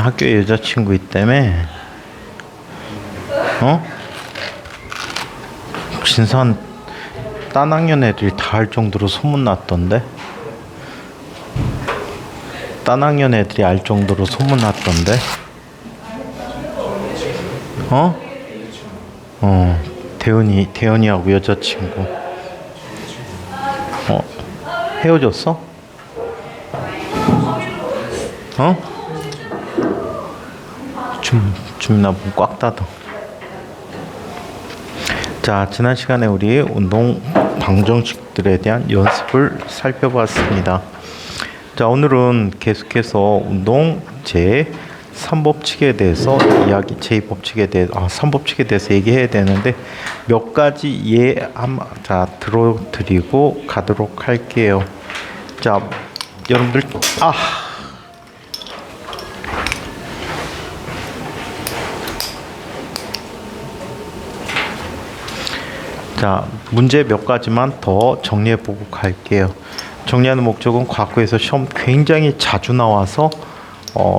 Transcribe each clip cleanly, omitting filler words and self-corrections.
학교에 여자친구 있다며? 어? 진산 딴 학년 애들이 다 할 정도로 소문났던데? 딴 학년 애들이 알 정도로 소문났던데? 어? 대현이하고 여자친구. 헤어졌어? 나 문 꽉 닫아. 자, 지난 시간에 우리 운동 방정식들에 대한 연습을 살펴봤습니다. 자, 오늘은 계속해서 운동 제 3법칙에 대해서 제2법칙에 대해서 3법칙에 대해서 얘기해야 되는데 몇 가지 들어드리고 가도록 할게요. 자, 여러분들 자, 문제 몇 가지만 더 정리해보고 갈게요. 정리하는 목적은 과거에서 시험 굉장히 자주 나와서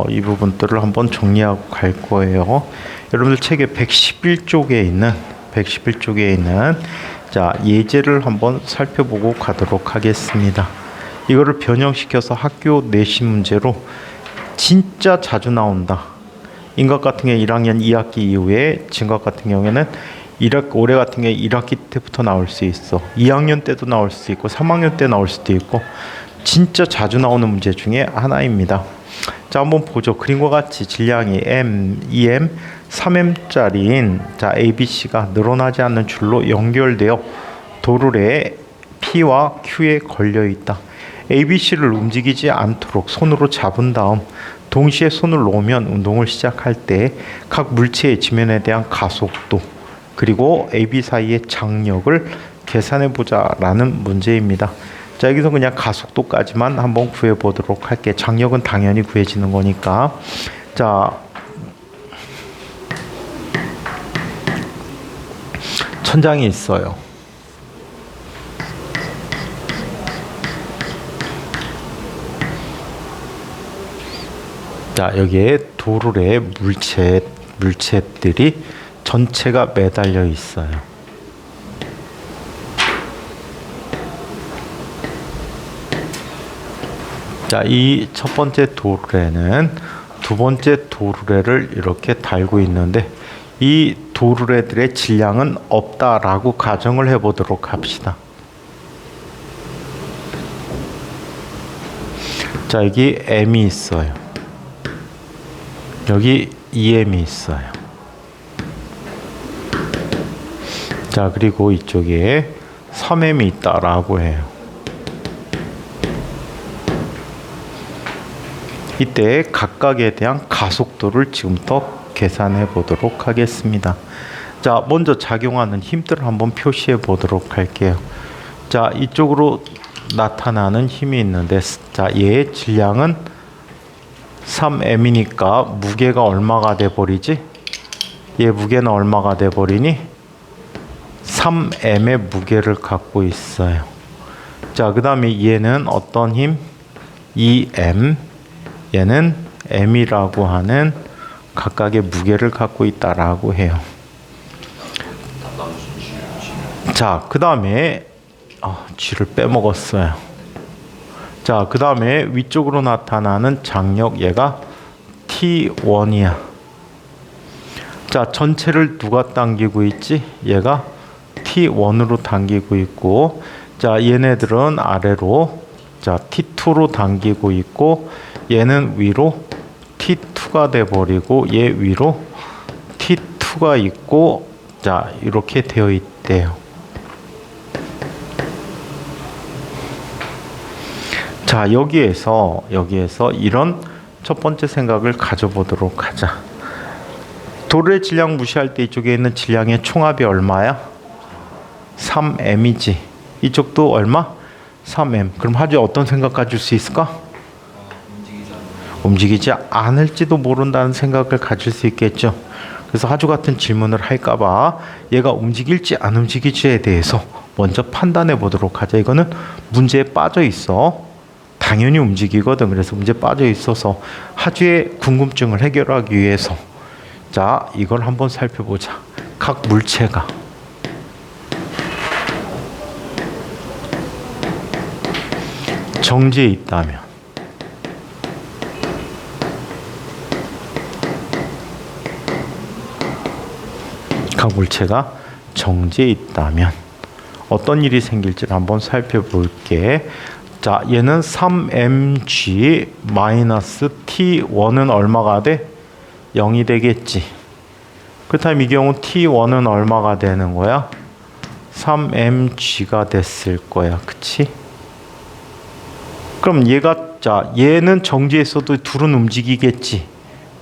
이 부분들을 한번 정리하고 갈 거예요. 여러분들 책의 111쪽에 있는 자, 예제를 한번 살펴보고 가도록 하겠습니다. 이거를 변형시켜서 학교 내신 문제로 진짜 자주 나온다. 인것 같은 경우에 1학년 2학기 이후에, 진것 같은 경우에는 올해 같은 경우에 1학기 때부터 나올 수 있어. 2학년 때도 나올 수 있고 3학년 때 나올 수도 있고 진짜 자주 나오는 문제 중에 하나입니다. 자, 한번 보죠. 그림과 같이 질량이 M, 2M, 3M짜리인 ABC가 늘어나지 않는 줄로 연결되어 도르래에 P와 Q에 걸려 있다. ABC를 움직이지 않도록 손으로 잡은 다음 동시에 손을 놓으면 운동을 시작할 때 각 물체의 지면에 대한 가속도 그리고 AB 사이의 장력을 계산해보자 라는 문제입니다. 자, 여기서 그냥 가속도까지만 한번 구해보도록 할게요. 장력은 당연히 구해지는 거니까. 자, 천장이 있어요. 자, 여기에 도르래 물체들이 전체가 매달려 있어요. 자, 이 첫 번째 도르래는 두 번째 도르래를 이렇게 달고 있는데 이 도르래들의 질량은 없다라고 가정을 해보도록 합시다. 자, 여기 M이 있어요. 여기 2M이 있어요. 자, 그리고 이쪽에 3M이 있다라고 해요. 이때 각각에 대한 가속도를 지금부터 계산해 보도록 하겠습니다. 자, 먼저 작용하는 힘들을 한번 표시해 보도록 할게요. 자, 이쪽으로 나타나는 힘이 있는데, 자, 얘의 질량은 3M이니까 무게가 얼마가 돼 버리지? 얘 무게는 얼마가 돼 버리니? 3M의 무게를 갖고 있어요. 자, 그 다음에 얘는 어떤 힘? 2M. 얘는 M이라고 하는 각각의 무게를 갖고 있다라고 해요. 자, 그 다음에 G를 빼먹었어요. 자, 그 다음에 위쪽으로 나타나는 장력, 얘가 T1이야. 자, 전체를 누가 당기고 있지? 얘가 T1으로 당기고 있고, 자, 얘네들은 아래로 T2로 당기고 있고, 얘는 위로 T2가 돼버리고 얘 위로 T2가 있고, 자, 이렇게 되어 있대요. 자, 여기에서 이런 첫 번째 생각을 가져보도록 하자. 도르의 질량 무시할 때 이쪽에 있는 질량의 총합이 얼마야? 3M이지. 이쪽도 얼마? 3M. 그럼 하주에 어떤 생각 가질 수 있을까? 움직이지 않을지도 모른다는 생각을 가질 수 있겠죠. 그래서 하주 같은 질문을 할까봐 얘가 움직일지 안 움직일지에 대해서 먼저 판단해 보도록 하자. 이거는 문제에 빠져 있어. 당연히 움직이거든. 그래서 문제 빠져 있어서 하주의 궁금증을 해결하기 위해서 자, 이걸 한번 살펴보자. 각 물체가 정지에 있다면 각 물체가 정지에 있다면 어떤 일이 생길지를 한번 살펴볼게. 자, 얘는 3mg-t1은 얼마가 돼? 0이 되겠지. 그렇다면 이 경우 t1은 얼마가 되는 거야? 3mg가 됐을 거야. 그치? 그럼 얘는 정지에 있어도 둘은 움직이겠지.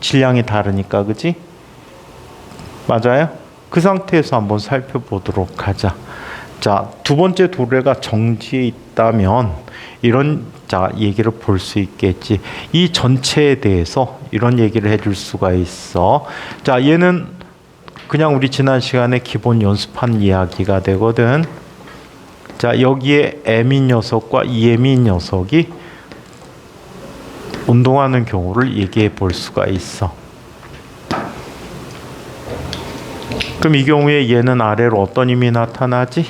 질량이 다르니까, 그치? 맞아요? 그 상태에서 한번 살펴보도록 하자. 자, 두 번째 도래가 정지에 있다면 이런 얘기를 볼 수 있겠지. 이 전체에 대해서 이런 얘기를 해줄 수가 있어. 자, 얘는 그냥 우리 지난 시간에 기본 연습한 이야기가 되거든. 자, 여기에 M인 녀석과 EM인 녀석이 운동하는 경우를 얘기해 볼 수가 있어. 그럼 이 경우에 얘는 아래로 어떤 힘이 나타나지?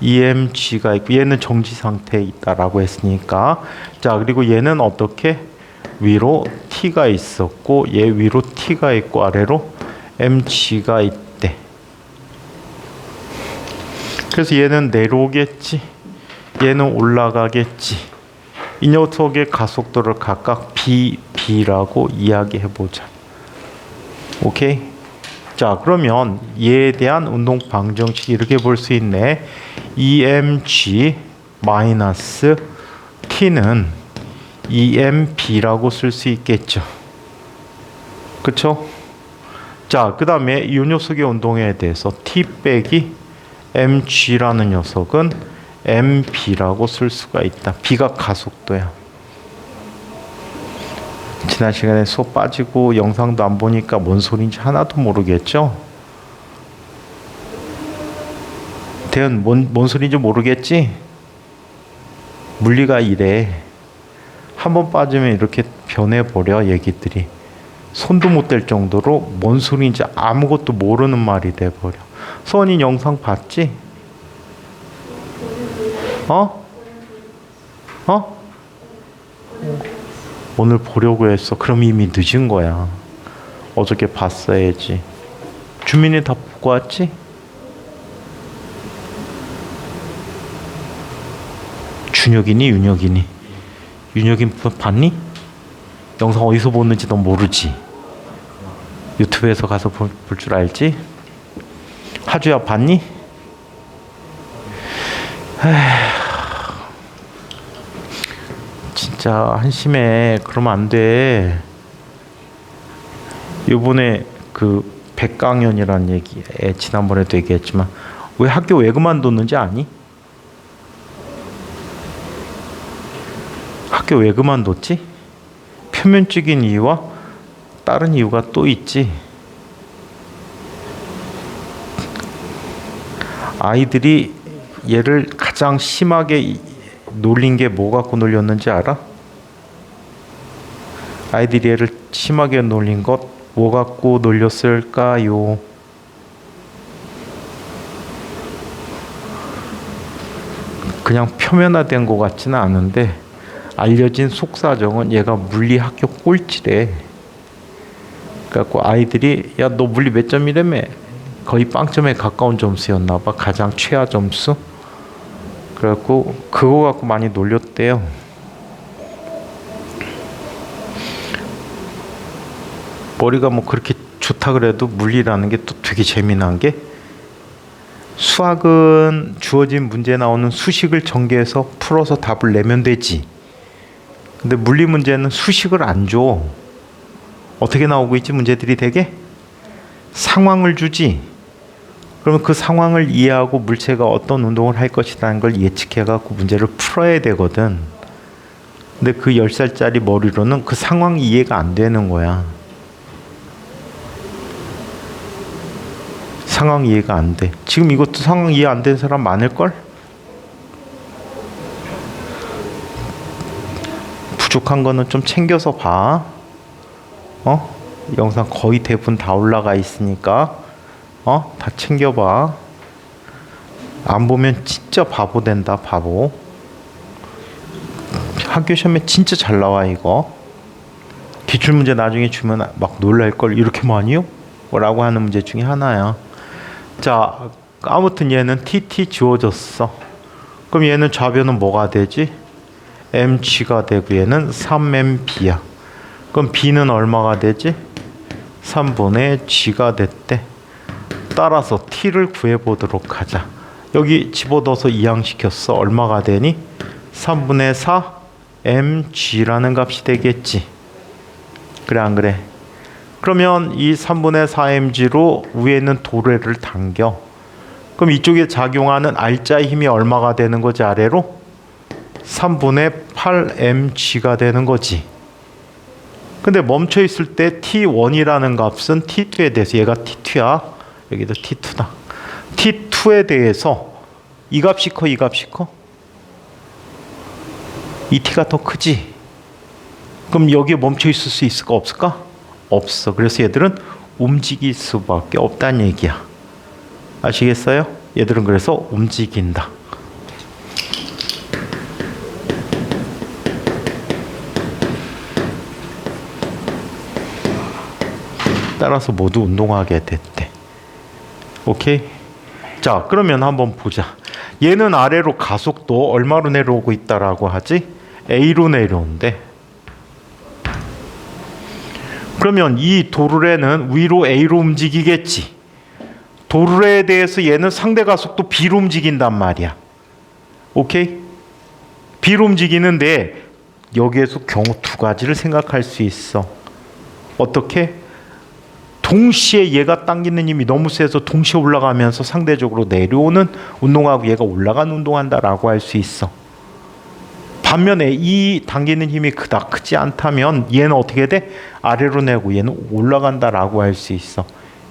EMG가 있고 얘는 정지 상태에 있다라고 했으니까 자, 그리고 얘는 어떻게? 위로 T가 있었고 얘 위로 T가 있고 아래로 MG가 있대. 그래서 얘는 내려오겠지. 얘는 올라가겠지. 이 녀석의 가속도를 각각 BB라고 이야기해보자. 오케이? 자, 그러면 얘에 대한 운동 방정식 이렇게 볼 수 있네. EMG-T는 EMB라고 쓸 수 있겠죠. 그쵸? 자, 그 다음에 이 녀석의 운동에 대해서 T 빼기 MG라는 녀석은 MB라고 쓸 수가 있다. B가 가속도야. 지난 시간에 수업 빠지고 영상도 안 보니까 뭔 소리인지 하나도 모르겠죠? 대현, 뭔 소리인지 모르겠지? 물리가 이래. 한번 빠지면 이렇게 변해버려, 얘기들이. 손도 못 댈 정도로 뭔 소리인지 아무것도 모르는 말이 돼버려. 서원이 영상 봤지? 어? 오늘 보려고 했어. 그럼 이미 늦은 거야. 어저께 봤어야지. 주민이 다 보고 왔지? 준혁이니 윤혁이니? 윤혁이 봤니? 영상 어디서 보는지 넌 모르지? 유튜브에서 가서 볼 줄 알지? 하주야 봤니? 진짜 한심해. 그러면 안 돼. 요번에 그 백강연이라는 얘기 지난번에도 얘기했지만 왜 학교 왜 그만뒀는지 아니? 학교 왜 그만뒀지? 표면적인 이유와 다른 이유가 또 있지. 아이들이 얘를 가장 심하게 놀린 게 뭐 갖고 놀렸는지 알아? 아이들이 얘를 심하게 놀린 것 뭐 갖고 놀렸을까요? 그냥 표면화된 것 같지는 않은데 알려진 속사정은 얘가 물리 학교 꼴찌래. 그래갖고 아이들이 야, 너 물리 몇 점이라며? 거의 빵점에 가까운 점수였나 봐. 가장 최하 점수. 그래갖고 그거 갖고 많이 놀렸대요. 머리가 뭐 그렇게 좋다 그래도 물리라는 게 또 되게 재미난 게 수학은 주어진 문제 나오는 수식을 전개해서 풀어서 답을 내면 되지. 근데 물리 문제는 수식을 안 줘. 어떻게 나오고 있지 문제들이 되게? 상황을 주지. 그러면 그 상황을 이해하고 물체가 어떤 운동을 할 것이라는 걸 예측해갖고 문제를 풀어야 되거든. 근데 그 10살짜리 머리로는 그 상황이 이해가 안 되는 거야. 상황 이해가 안 돼. 지금 이것도 상황 이해 안 된 사람 많을걸? 부족한 거는 좀 챙겨서 봐. 영상 거의 대부분 다 올라가 있으니까 다 챙겨봐. 안 보면 진짜 바보 된다, 바보. 학교 시험에 진짜 잘 나와 이거. 기출문제 나중에 주면 막 놀랄걸. 이렇게 많이요? 라고 하는 문제 중에 하나야. 자, 아무튼 얘는 TT 주어졌어. 그럼 얘는 좌변은 뭐가 되지? MG가 되고 얘는 3MB야. 그럼 B는 얼마가 되지? 3분의 G가 됐대. 따라서 T를 구해보도록 하자. 여기 집어넣어서 이항시켰어. 얼마가 되니? 3분의 4 MG라는 값이 되겠지. 그래 안 그래? 그러면 이 3분의 4mg로 위에 있는 도래를 당겨. 그럼 이쪽에 작용하는 R자의 힘이 얼마가 되는 거지 아래로? 3분의 8mg가 되는 거지. 근데 멈춰 있을 때 T1이라는 값은 T2에 대해서, 얘가 T2야. 여기도 T2다. T2에 대해서 이 값이 커, 이 값이 커? 이 T가 더 크지? 그럼 여기에 멈춰 있을 수 있을까 없을까? 없어. 그래서 얘들은 움직일 수밖에 없다는 얘기야. 아시겠어요? 얘들은 그래서 움직인다. 따라서 모두 운동하게 됐대. 오케이? 자, 그러면 한번 보자. 얘는 아래로 가속도 얼마로 내려오고 있다라고 하지? A로 내려온대. 그러면 이 도르래는 위로 A로 움직이겠지. 도르래에 대해서 얘는 상대 가속도 B로 움직인단 말이야. 오케이? B로 움직이는데 여기에서 경우 두 가지를 생각할 수 있어. 어떻게? 동시에 얘가 당기는 힘이 너무 세서 동시에 올라가면서 상대적으로 내려오는 운동하고 얘가 올라가는 운동한다라고 할 수 있어. 반면에 이 당기는 힘이 크지 않다면 얘는 어떻게 돼? 아래로 내고 얘는 올라간다라고 할 수 있어.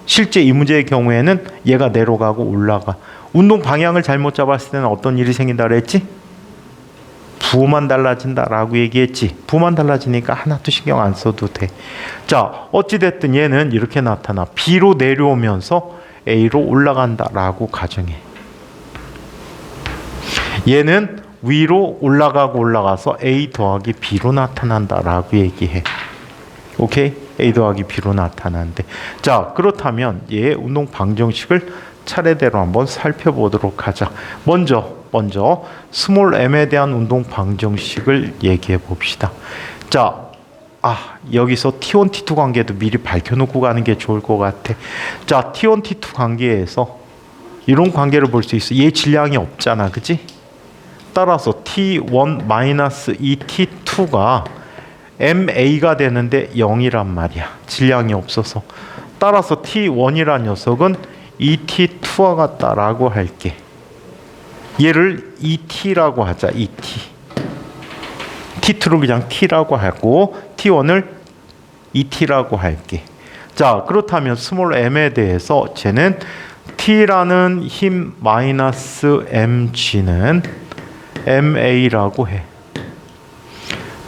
실제 이 문제의 경우에는 얘가 내려가고 올라가. 운동 방향을 잘못 잡았을 때는 어떤 일이 생긴다 그랬지? 부호만 달라진다라고 얘기했지. 부호만 달라지니까 하나도 신경 안 써도 돼. 자, 어찌됐든 얘는 이렇게 나타나. B로 내려오면서 A로 올라간다라고 가정해. 얘는 위로 올라가고 올라가서 A 더하기 B로 나타난다라고 얘기해. 오케이? A 더하기 B로 나타난대. 자, 그렇다면 얘의 운동 방정식을 차례대로 한번 살펴보도록 하자. 먼저 스몰 m에 대한 운동 방정식을 얘기해 봅시다. 자, 여기서 T1, T2 관계도 미리 밝혀놓고 가는 게 좋을 것 같아. 자, T1, T2 관계에서 이런 관계를 볼 수 있어. 얘 질량이 없잖아, 그치? 따라서 T1-2T2가 MA가 되는데 0이란 말이야. 질량이 없어서. 따라서 T1이란 녀석은 ET2와 같다라고 할게. 얘를 ET라고 하자. ET. T2를 그냥 T라고 하고 T1을 ET라고 할게. 자, 그렇다면 스몰 m에 대해서 쟤는 T라는 힘 마이너스 mg는 MA라고 해.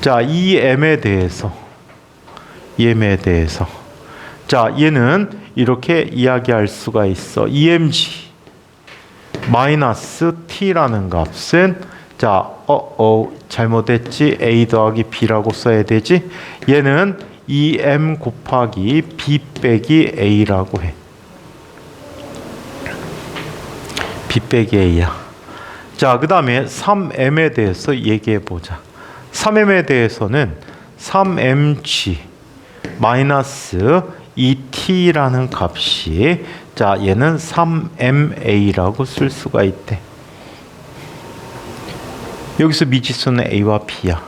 자, 이 m에 대해서 자, 얘는 이렇게 이야기할 수가 있어. EMG 마이너스 T라는 값은 자, 잘못했지. A 더하기 B라고 써야 되지. 얘는 2M 곱하기 B 빼기 A라고 해. B 빼기 A야. 자, 그 다음에 3M에 대해서 얘기해 보자. 3M에 대해서는 3mg 마이너스 2t라는 값이, 자, 얘는 3ma라고 쓸 수가 있대. 여기서 미지수는 a와 b야.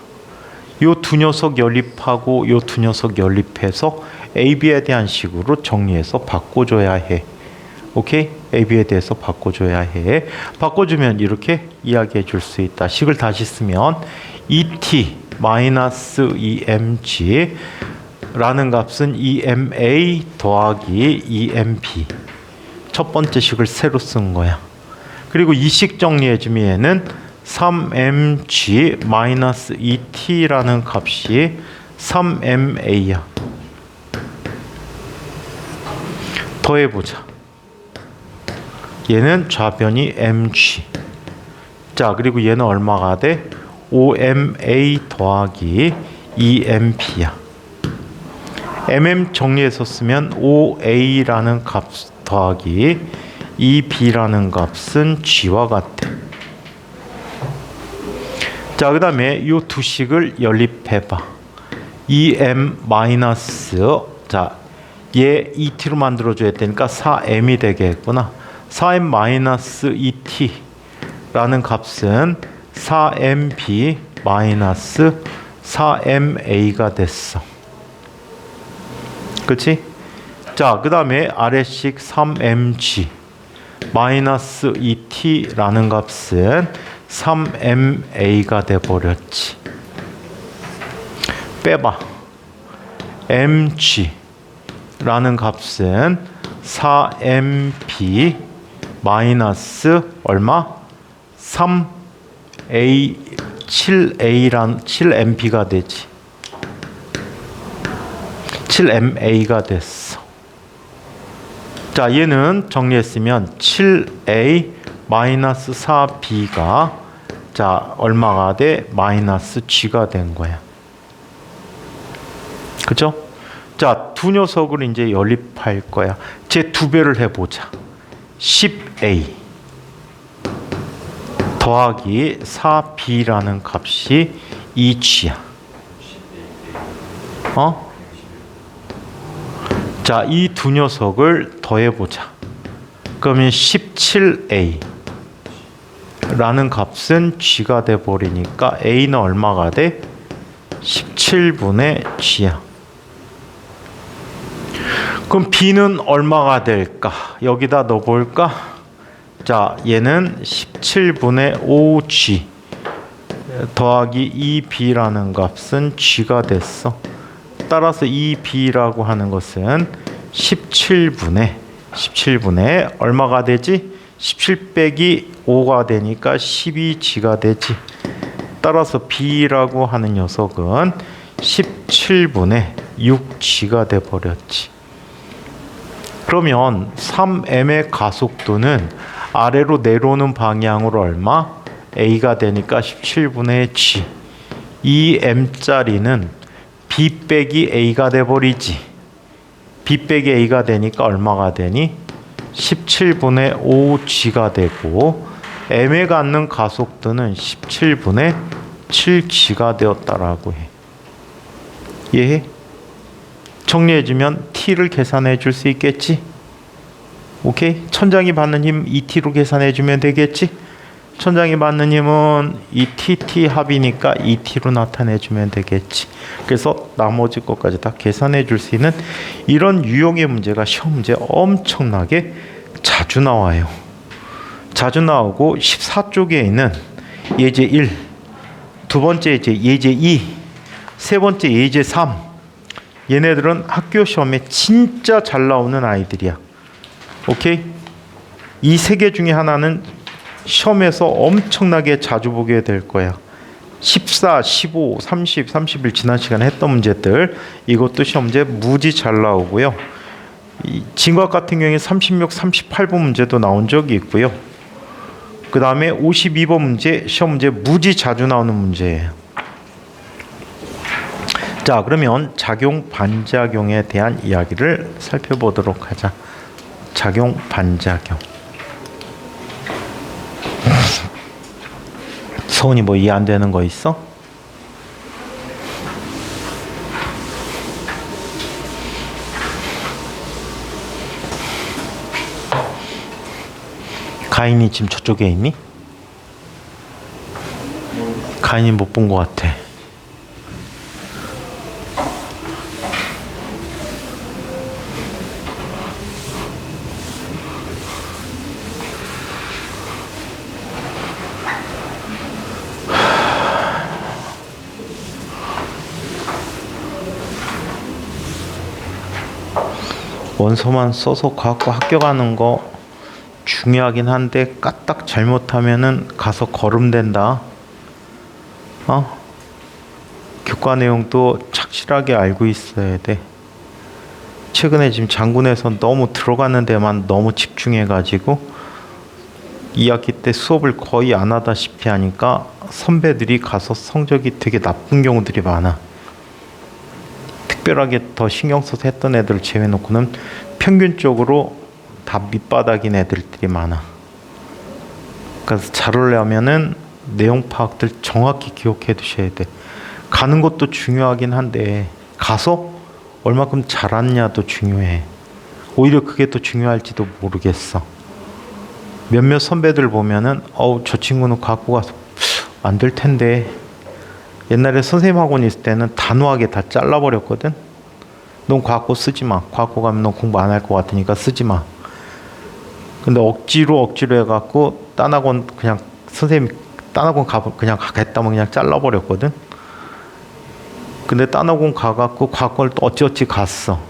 요 두 녀석 연립하고 요 두 녀석 연립해서 a, b에 대한 식으로 정리해서 바꿔줘야 해. 오케이? a, b에 대해서 바꿔줘야 해. 바꿔주면 이렇게 이야기해 줄 수 있다. 식을 다시 쓰면 2t 마이너스 2mg 라는 값은 2ma 더하기 2mb. 첫 번째 식을 새로 쓴 거야. 그리고 이 식 정리해주면 얘는 3mg 마이너스 2t라는 값이 3ma야. 더해보자. 얘는 좌변이 mg. 자, 그리고 얘는 얼마가 돼? 5ma 더하기 2mp야. 정리해서 쓰면 5a라는 값 더하기 2b라는 값은 g와 같아. 자, 그 다음에 이 두 식을 연립해봐. 2m 마이너스, 자, 얘 2t로 만들어줘야 되니까 4m이 되겠구나. 4m 마이너스 2t라는 값은 4mb 마이너스 4ma가 됐어. 그치? 자, 그 다음에 아래식 3mg 마이너스 2t라는 값은 3ma가 돼버렸지. 빼봐. mg라는 값은 4mb 마이너스 얼마? 3a 7mp가 되지. 7ma가 됐어. 자, 얘는 정리했으면 7a 마이너스 4b가 자 얼마가 돼? 마이너스 g가 된 거야. 그죠? 자, 두 녀석을 이제 연립할 거야. 제 두 배를 해보자. 10a 더하기 4b라는 값이 2g야. 자, 이 두 녀석을 더해보자. 그러면 17a 라는 값은 g가 돼버리니까 a는 얼마가 돼? 17분의 g야. 그럼 b는 얼마가 될까? 여기다 넣어볼까? 자, 얘는 17분의 5g 더하기 2b라는 값은 g가 됐어. 따라서 2b라고 하는 것은 17분의 얼마가 되지? 17 빼기 5가 되니까 12g가 되지. 따라서 b라고 하는 녀석은 17분의 6g가 돼버렸지. 그러면 3m의 가속도는 아래로 내려오는 방향으로 얼마? a가 되니까 17분의 g. 이 m짜리는 b 빼기 a가 돼버리지. b 빼기 a가 되니까 얼마가 되니? 17분의 5g가 되고 m에 갖는 가속도는 17분의 7g가 되었다라고 해. 이해해? 정리해주면 t를 계산해 줄 수 있겠지? 오케이? 천장이 받는 힘 2t로 계산해 주면 되겠지? 천장이 받는 힘은 이 tt 합이니까 2t로 나타내 주면 되겠지. 그래서 나머지 것까지 다 계산해 줄 수 있는 이런 유형의 문제가 시험 문제 엄청나게 자주 나와요. 자주 나오고 14쪽에 있는 예제 1, 두 번째 예제 2, 세 번째 예제 3. 얘네들은 학교 시험에 진짜 잘 나오는 아이들이야. 오케이? 이 세 개 중에 하나는 시험에서 엄청나게 자주 보게 될 거야. 14, 15, 30, 31 지난 시간에 했던 문제들 이것도 시험 문제 무지 잘 나오고요. 이 진과 같은 경우에 36, 38번 문제도 나온 적이 있고요. 그 다음에 52번 문제 시험 문제 무지 자주 나오는 문제예요. 자, 그러면 작용 반작용에 대한 이야기를 살펴보도록 하자. 작용 반작용. 서훈이 뭐 이해 안 되는 거 있어? 가인이 지금 저쪽에 있니? 가인이 못 본 것 같아. 원서만 써서 과학과 학교 가는 거 중요하긴 한데 까딱 잘못하면은 가서 거름된다. 교과 내용도 착실하게 알고 있어야 돼. 최근에 지금 장군에서 너무 들어가는 데만 너무 집중해가지고 2학기 때 수업을 거의 안 하다시피 하니까 선배들이 가서 성적이 되게 나쁜 경우들이 많아. 특별하게 더 신경 써서 했던 애들 제외놓고는 평균적으로 다 밑바닥인 애들이 많아. 그래서 잘 오려면은 내용 파악들 정확히 기억해 두셔야 돼. 가는 것도 중요하긴 한데 가서 얼마큼 잘았냐도 중요해. 오히려 그게 더 중요할지도 모르겠어. 몇몇 선배들 보면은 저 친구는 갖고 가서 안 될 텐데. 옛날에 선생님 학원 있을 때는 단호하게 다 잘라버렸거든. 넌 과학고 쓰지 마. 과학고 가면 넌 공부 안 할 것 같으니까 쓰지 마. 근데 억지로 해갖고 딴 학원 그냥 선생님 딴 학원 그냥 가겠다면 그냥 잘라버렸거든. 근데 딴 학원 가갖고 과학고를 또 어찌어찌 갔어.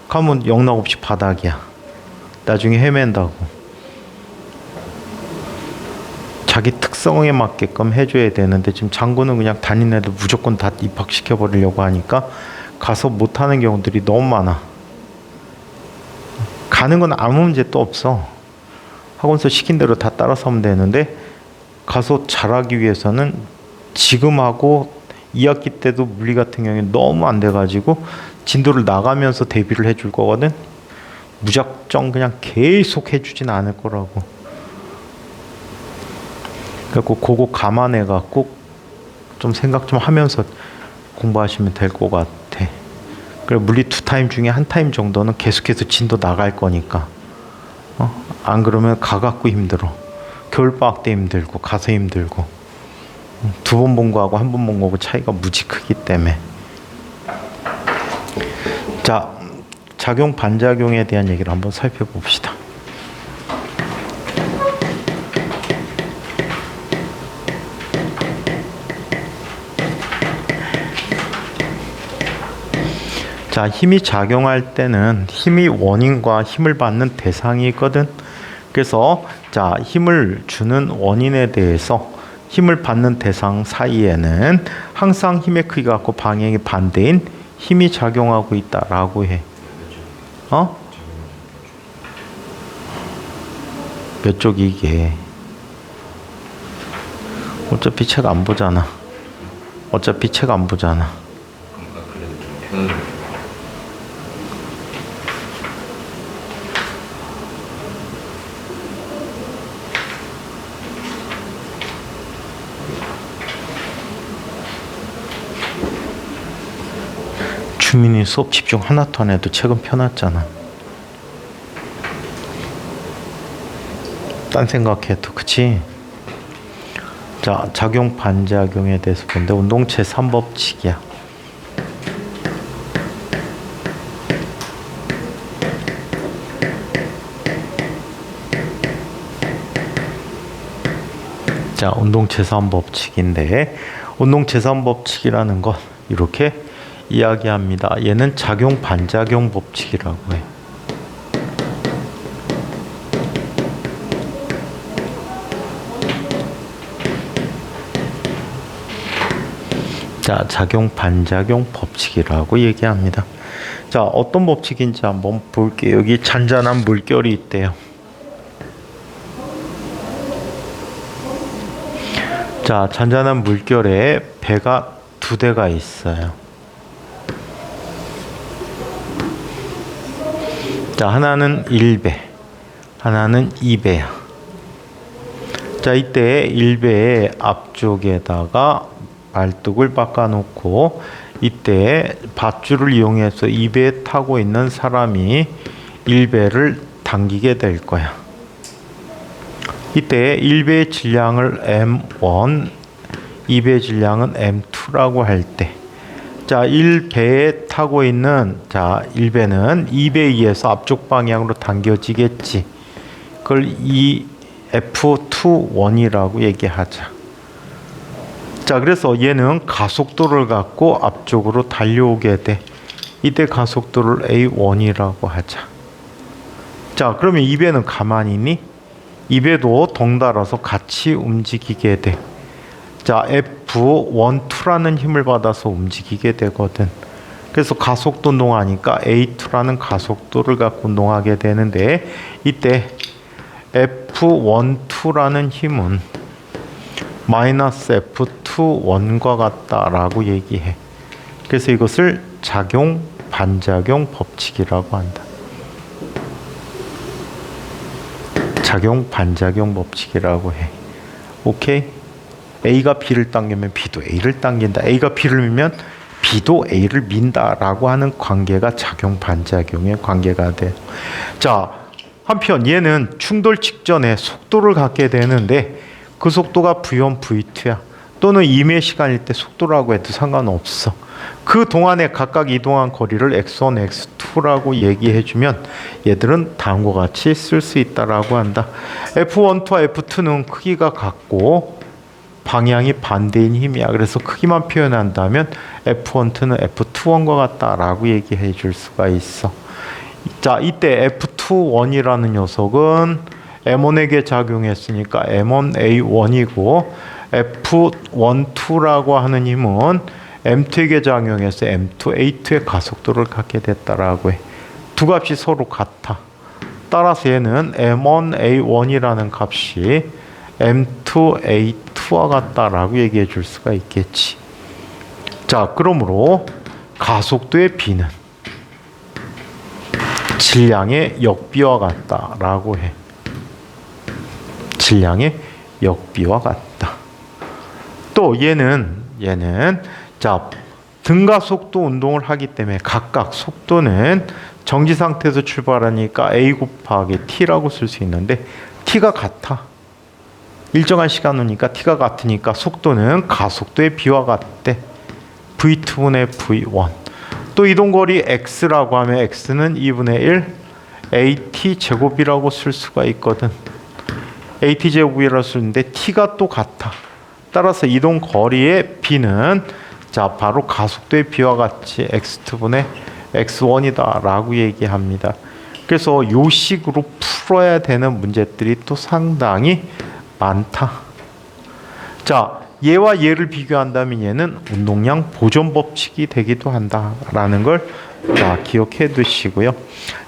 가면 영락 없이 바닥이야. 나중에 헤맨다고. 자기 특성에 맞게끔 해줘야 되는데 지금 장군은 그냥 다니는 애들 무조건 다 입학시켜버리려고 하니까 가서 못하는 경우들이 너무 많아. 가는 건 아무 문제 또 없어. 학원에서 시킨 대로 다 따라서 하면 되는데 가서 잘하기 위해서는 지금 하고 2학기 때도 물리 같은 경우에 너무 안 돼가지고 진도를 나가면서 대비를 해줄 거거든. 무작정 그냥 계속 해주진 않을 거라고. 그래서 그거 감안해갖고 좀 생각 좀 하면서 공부하시면 될 것 같아. 그래 물리 2타임 중에 1타임 정도는 계속해서 진도 나갈 거니까. 안 그러면 가갖고 힘들어. 겨울방학 때 힘들고 가서 힘들고. 2번 본 거하고 1번 본 거하고 차이가 무지 크기 때문에. 자, 작용 반작용에 대한 얘기를 한번 살펴봅시다. 자, 힘이 작용할 때는 힘이 원인과 힘을 받는 대상이 있거든. 그래서 자, 힘을 주는 원인에 대해서 힘을 받는 대상 사이에는 항상 힘의 크기가 같고 방향이 반대인 힘이 작용하고 있다라고 해. 몇 쪽이 이게? 어차피 책 안 보잖아. 주민이 수업 집중 하나도 안 해도 책은 펴놨잖아. 딴 생각해도 그치? 자, 작용 반작용에 대해서 본데 운동체 3법칙이야. 자, 운동체산법칙인데 운동체산법칙이라는 것 이렇게 이야기합니다. 얘는 작용 반작용 법칙이라고 해. 자, 작용 반작용 법칙이라고 얘기합니다. 자, 어떤 법칙인지 한번 볼게요. 여기 잔잔한 물결이 있대요. 자, 잔잔한 물결에 배가 2대가 있어요. 자, 하나는 1배, 하나는 2배야. 자, 이때 1배의 앞쪽에다가 발뚝을 바꿔놓고 이때 밧줄을 이용해서 2배에 타고 있는 사람이 1배를 당기게 될 거야. 이때 1배의 질량을 M1, 2배의 질량은 M2라고 할 때, 자, 1배에 타고 있는, 자, 1배는 2배에 의해서 앞쪽 방향으로 당겨지겠지. 그걸 F21이라고 얘기하자. 자, 그래서 얘는 가속도를 갖고 앞쪽으로 달려오게 돼. 이때 가속도를 A1이라고 하자. 자, 그러면 2배는 가만히 있니? 입에도 덩달아서 같이 움직이게 돼. 자, F1, 2라는 힘을 받아서 움직이게 되거든. 그래서 가속도 운동하니까 A2라는 가속도를 갖고 운동하게 되는데, 이때 F1, 2라는 힘은 마이너스 F2, 1과 같다라고 얘기해. 그래서 이것을 작용, 반작용 법칙이라고 한다. 작용, 반작용 법칙이라고 해. 오케이? A가 B를 당기면 B도 A를 당긴다. A가 B를 밀면 B도 A를 민다라고 하는 관계가 작용, 반작용의 관계가 돼. 자, 한편 얘는 충돌 직전에 속도를 갖게 되는데 그 속도가 V1, V2야. 또는 임의 시간일 때 속도라고 해도 상관없어. 그 동안에 각각 이동한 거리를 x1, x2라고 얘기해주면 얘들은 다음과 같이 쓸 수 있다라고 한다. F1와 F2는 크기가 같고 방향이 반대인 힘이야. 그래서 크기만 표현한다면 F1, 2는 F2, 1과 같다라고 얘기해 줄 수가 있어. 자, 이때 F2, 1이라는 녀석은 M1에게 작용했으니까 M1A1이고 F1, 2라고 하는 힘은 M2에게 작용해서 M2A2의 가속도를 갖게 됐다라고 해. 두 값이 서로 같아. 따라서 얘는 M1A1이라는 값이 M2A2와 같다라고 얘기해 줄 수가 있겠지. 자, 그러므로 가속도의 B는 질량의 역비와 같다라고 해. 질량의 역비와 같다. 또 얘는 자, 등가속도 운동을 하기 때문에 각각 속도는 정지 상태에서 출발하니까 A 곱하기 T라고 쓸 수 있는데 T가 같아. 일정한 시간 후니까 T가 같으니까 속도는 가속도의 B와 같대. V2분의 V1. 또 이동거리 X라고 하면 X는 2분의 1 AT 제곱이라고 쓸 수가 있거든. AT 제곱이라고 쓰는데 T가 또 같아. 따라서 이동 거리의 B는 자, 바로 가속도의 B와 같이 X2분의 X1이다 라고 얘기합니다. 그래서 요 식으로 풀어야 되는 문제들이 또 상당히 많다. 자, 얘와 얘를 비교한다면 얘는 운동량 보존 법칙이 되기도 한다라는 걸 자, 기억해 두시고요.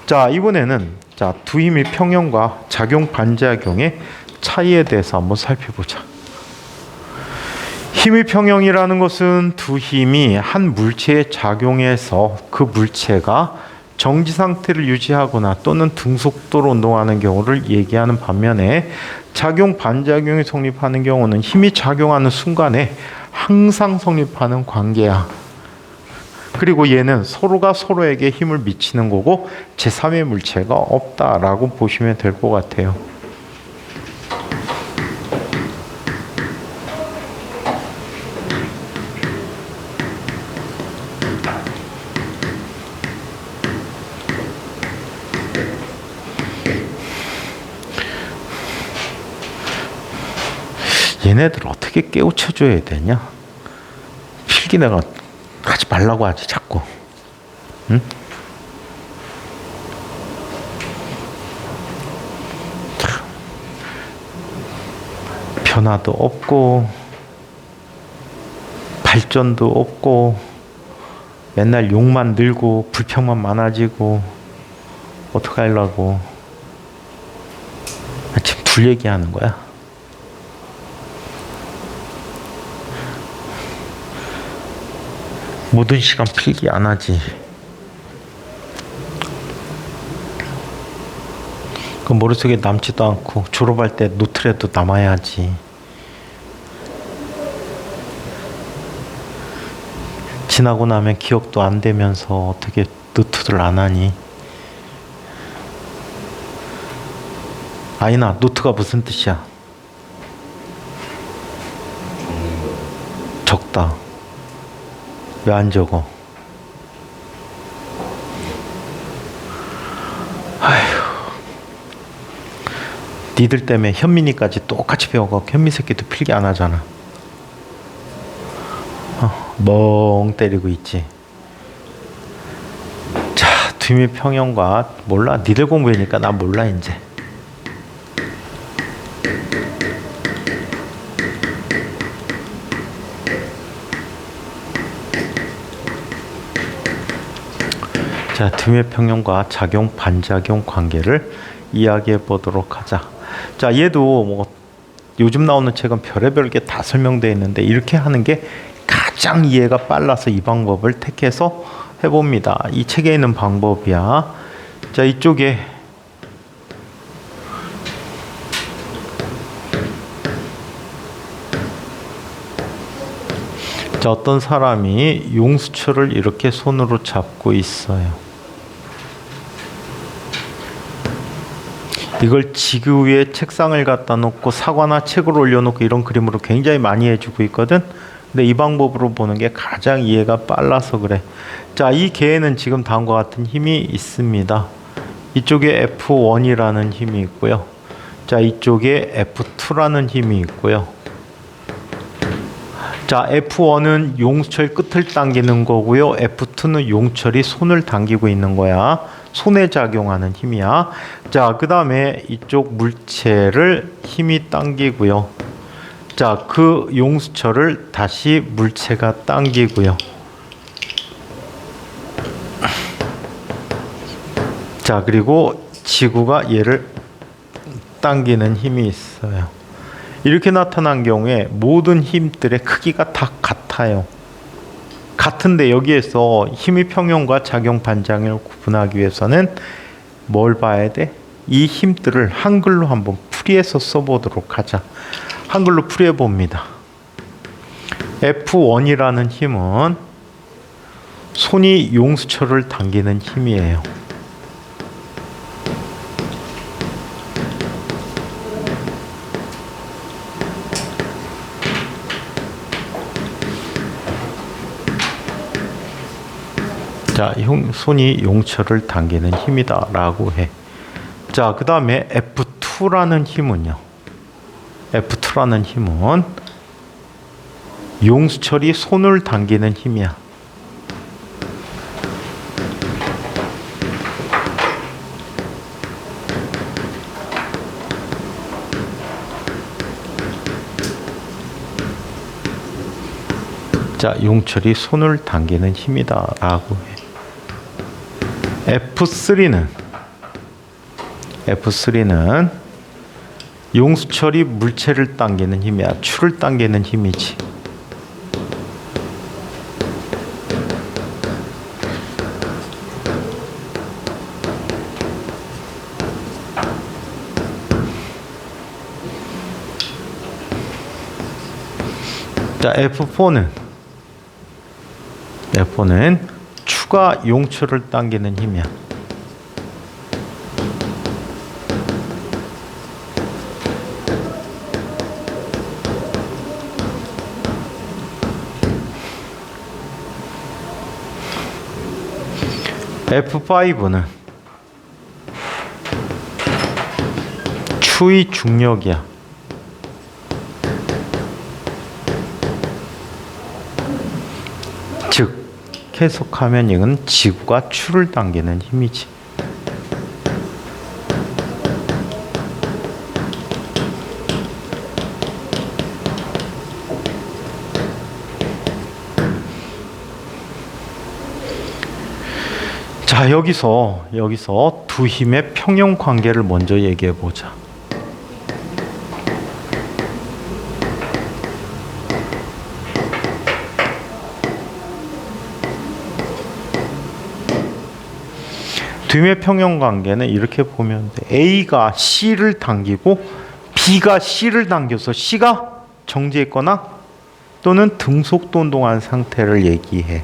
자, 이번에는 자, 두 힘의 평형과 작용 반작용의 차이에 대해서 한번 살펴보자. 힘의 평형이라는 것은 두 힘이 한 물체에 작용해서 그 물체가 정지 상태를 유지하거나 또는 등속도로 운동하는 경우를 얘기하는 반면에 작용 반작용이 성립하는 경우는 힘이 작용하는 순간에 항상 성립하는 관계야. 그리고 얘는 서로가 서로에게 힘을 미치는 거고 제3의 물체가 없다라고 보시면 될 것 같아요. 얘네들 어떻게 깨우쳐줘야 되냐? 필기 내가 하지 말라고 하지 자꾸. 응? 변화도 없고 발전도 없고 맨날 욕만 늘고 불평만 많아지고 어떡하려고 지금 둘 얘기하는 거야. 모든 시간 필기 안 하지. 그 머릿속에 남지도 않고 졸업할 때 노트라도 남아야지. 지나고 나면 기억도 안 되면서 어떻게 노트를 안 하니? 아이나, 노트가 무슨 뜻이야? 적다. 왜 안 적어? 아휴. 니들 때문에 현민이까지 똑같이 배워가 현민 새끼도 필기 안 하잖아. 멍 때리고 있지. 자, 두미 평형과 몰라. 니들 공부하니까 나 몰라 이제. 자, 등외평형과 작용 반작용 관계를 이야기해 보도록 하자. 자, 얘도 뭐 요즘 나오는 책은 별의별 게 다 설명되어 있는데 이렇게 하는 게 가장 이해가 빨라서 이 방법을 택해서 해봅니다. 이 책에 있는 방법이야. 자, 이쪽에 자, 어떤 사람이 용수철을 이렇게 손으로 잡고 있어요. 이걸 지구 위에 책상을 갖다 놓고 사과나 책을 올려놓고 이런 그림으로 굉장히 많이 해주고 있거든. 근데 이 방법으로 보는 게 가장 이해가 빨라서 그래. 자, 이 개에는 지금 다음과 같은 힘이 있습니다. 이쪽에 F1이라는 힘이 있고요. 자, 이쪽에 F2라는 힘이 있고요. 자, F1은 용수철 끝을 당기는 거고요. F2는 용철이 손을 당기고 있는 거야. 손에 작용하는 힘이야. 자, 그 다음에 이쪽 물체를 힘이 당기고요. 자, 그 용수철을 다시 물체가 당기고요. 자, 그리고 지구가 얘를 당기는 힘이 있어요. 이렇게 나타난 경우에 모든 힘들의 크기가 다 같아요. 같은데 여기에서 힘의 평형과 작용 반작용을 구분하기 위해서는 뭘 봐야 돼? 이 힘들을 한글로 한번 풀이해서 써보도록 하자. 한글로 풀이해 봅니다. F1이라는 힘은 손이 용수철을 당기는 힘이에요. 자, 손이 용철을 당기는 힘이다 라고 해. 자, 그 다음에 F2라는 힘은요. F2라는 힘은 용수철이 손을 당기는 힘이야. 자, 용철이 손을 당기는 힘이다 라고 해. F3는 용수철이 물체를 당기는 힘이야. 추를 당기는 힘이지. 자, F4는 추가 용추를 당기는 힘이야. F5는 추의 중력이야. 즉 해석하면 이건 지구가 추를 당기는 힘이지. 자, 여기서 두 힘의 평형 관계를 먼저 얘기해 보자. 두 힘의 평형 관계는 이렇게 보면 돼. A가 C를 당기고 B가 C를 당겨서 C가 정지했거나 또는 등속도 운동한 상태를 얘기해.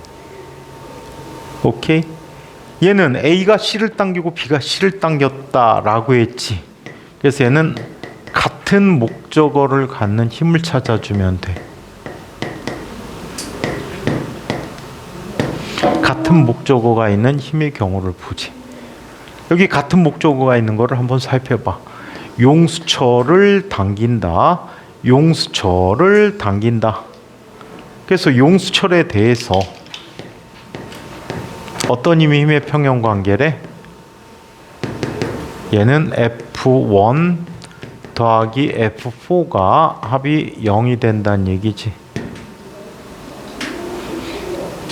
오케이? 얘는 A가 C를 당기고 B가 C를 당겼다라고 했지. 그래서 얘는 같은 목적어를 갖는 힘을 찾아주면 돼. 같은 목적어가 있는 힘의 경우를 보지. 여기 같은 목적어가 있는 거를 한번 살펴봐. 용수철을 당긴다. 용수철을 당긴다. 그래서 용수철에 대해서 어떤 힘의 평형 관계래? 얘는 F1 더하기 F4가 합이 0이 된다는 얘기지.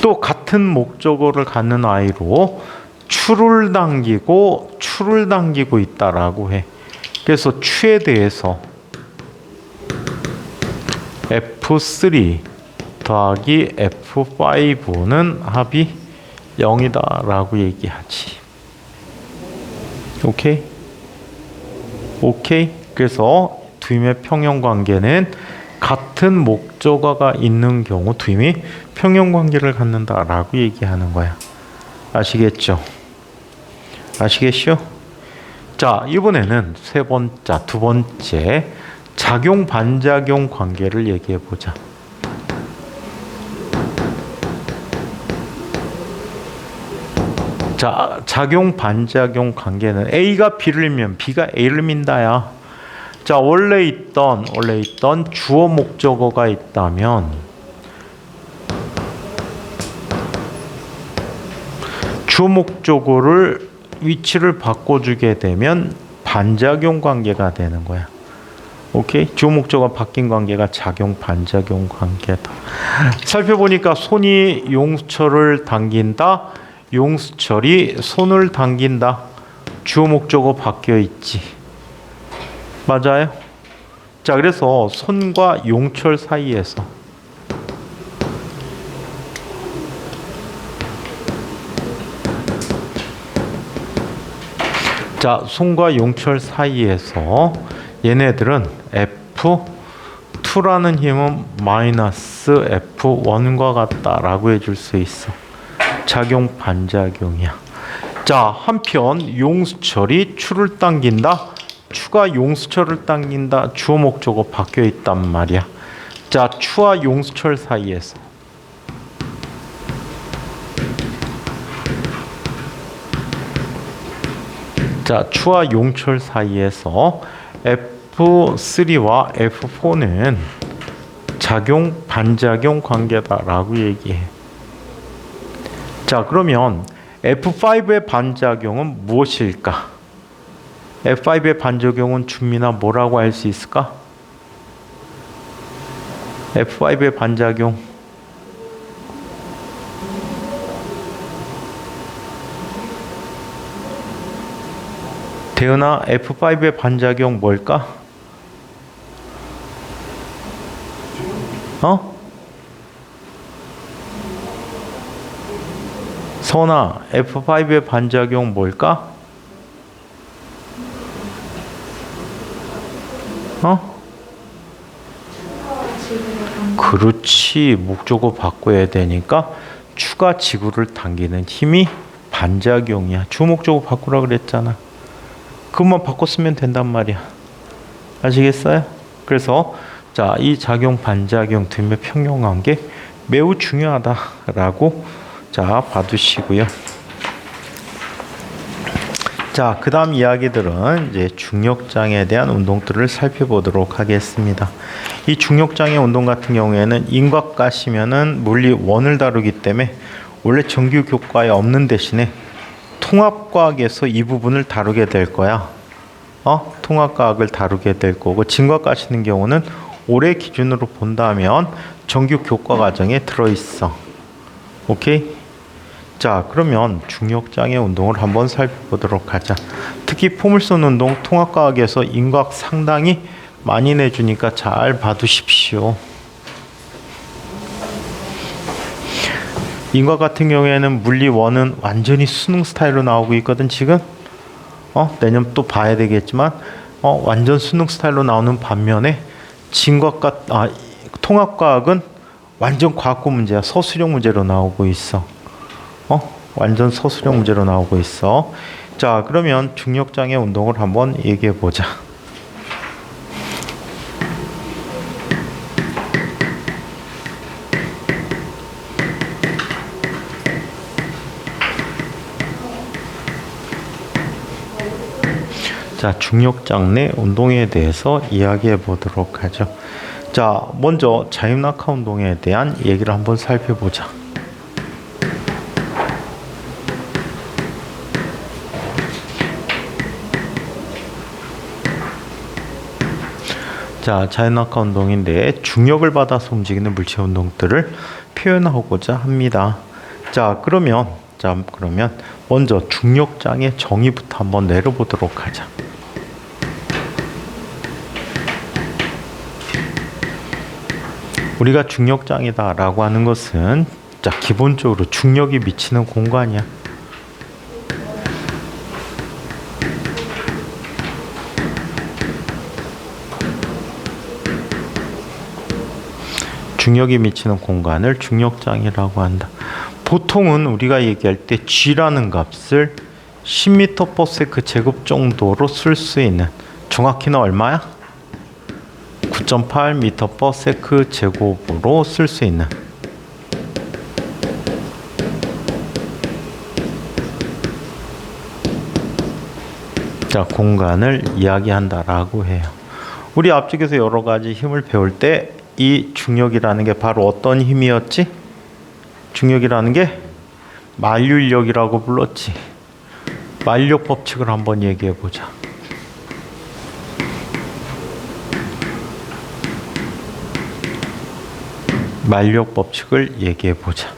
또 같은 목적어를 갖는 아이로 추를 당기고 있다라고 해. 그래서 추에 대해서 F3 더하기 F5는 합이 0이다 라고 얘기하지. 오케이? 오케이? 그래서 두임의 평형관계는 같은 목적어가 있는 경우 두임이 평형관계를 갖는다 라고 얘기하는 거야. 아시겠죠? 아시겠죠? 자, 이번에는 두 번째 작용 반작용 관계를 얘기해 보자. 자, 작용 반작용 관계는 A가 B를 밀면 B가 A를 민다야. 자, 원래 있던 주어 목적어가 있다면 주어 목적어를 위치를 바꿔주게 되면 반작용 관계가 되는 거야. 오케이? 주어 목적어가 바뀐 관계가 작용 반작용 관계다. 살펴보니까 손이 용수철을 당긴다. 용수철이 손을 당긴다. 주어 목적어 바뀌어 있지. 맞아요? 자, 그래서 손과 용철 사이에서 손과 용철 사이에서 얘네들은 F2라는 힘은 마이너스 F1과 같다라고 해줄 수 있어. 작용 반작용이야. 자, 한편 용수철이 추를 당긴다. 추가 용수철을 당긴다. 주어 목적어 바뀌어 있단 말이야. 자, 추와 용수철 사이에서 추와 용철 사이에서 F3와 F4는 작용 반작용 관계다라고 얘기해. 자, 그러면 F5의 반작용은 무엇일까? F5의 반작용은 준민아 뭐라고 할 수 있을까? F5의 반작용 대은아, F5의 반작용 뭘까? 선아, F5의 반작용 뭘까? 그렇지. 목적어 바꿔야 되니까 추가 지구를 당기는 힘이 반작용이야. 주목적어 바꾸라 그랬잖아. 그것만 바꿨으면 된단 말이야. 아시겠어요? 그래서 자, 이 작용 반작용 두임의 평형관계 매우 중요하다라고 봐두시고요. 자, 그 다음 이야기들은 이제 중력장애에 대한 운동들을 살펴보도록 하겠습니다. 이 중력장애 운동 같은 경우에는 인과까시면은 물리 원을 다루기 때문에 원래 정규 교과에 없는 대신에 통합과학에서 이 부분을 다루게 될 거야. 통합과학을 다루게 될 거고, 진과까시는 경우는 올해 기준으로 본다면 정규 교과 과정에 들어있어. 오케이? 자, 그러면 중력장애 운동을 한번 살펴보도록 하자. 특히 포물선 운동 통합과학에서 인과학 상당히 많이 내주니까 잘 봐두십시오. 인과학 같은 경우에는 물리 1은 완전히 수능 스타일로 나오고 있거든 지금. 내년 또 봐야 되겠지만 완전 수능 스타일로 나오는 반면에 통합과학은 완전 과학고 문제야. 서술형 문제로 나오고 있어. 완전 서술형 문제로 나오고 있어. 자, 그러면 중력장애 운동을 한번 얘기해 보자. 자, 중력장애 운동에 대해서 이야기해 보도록 하죠. 자, 먼저 자유낙하 운동에 대한 얘기를 한번 살펴보자. 자, 자유낙하 운동인데 중력을 받아서 움직이는 물체 운동들을 표현하고자 합니다. 자, 그러면 먼저 중력장의 정의부터 한번 내려보도록 하자. 우리가 중력장이다 라고 하는 것은 자, 기본적으로 중력이 미치는 공간이야. 중력이 미치는 공간을 중력장이라고 한다. 보통은 우리가 얘기할 때 G라는 값을 10m/s 제곱 정도로 쓸 수 있는, 정확히는 얼마야? 9.8m/s 제곱으로 쓸 수 있는 자, 공간을 이야기한다라고 해요. 우리 앞쪽에서 여러 가지 힘을 배울 때 이 중력이라는 게 바로 어떤 힘이었지? 중력이라는 게 만류인력이라고 불렀지. 만력 법칙을 한번 얘기해 보자. 만력 법칙을 얘기해 보자.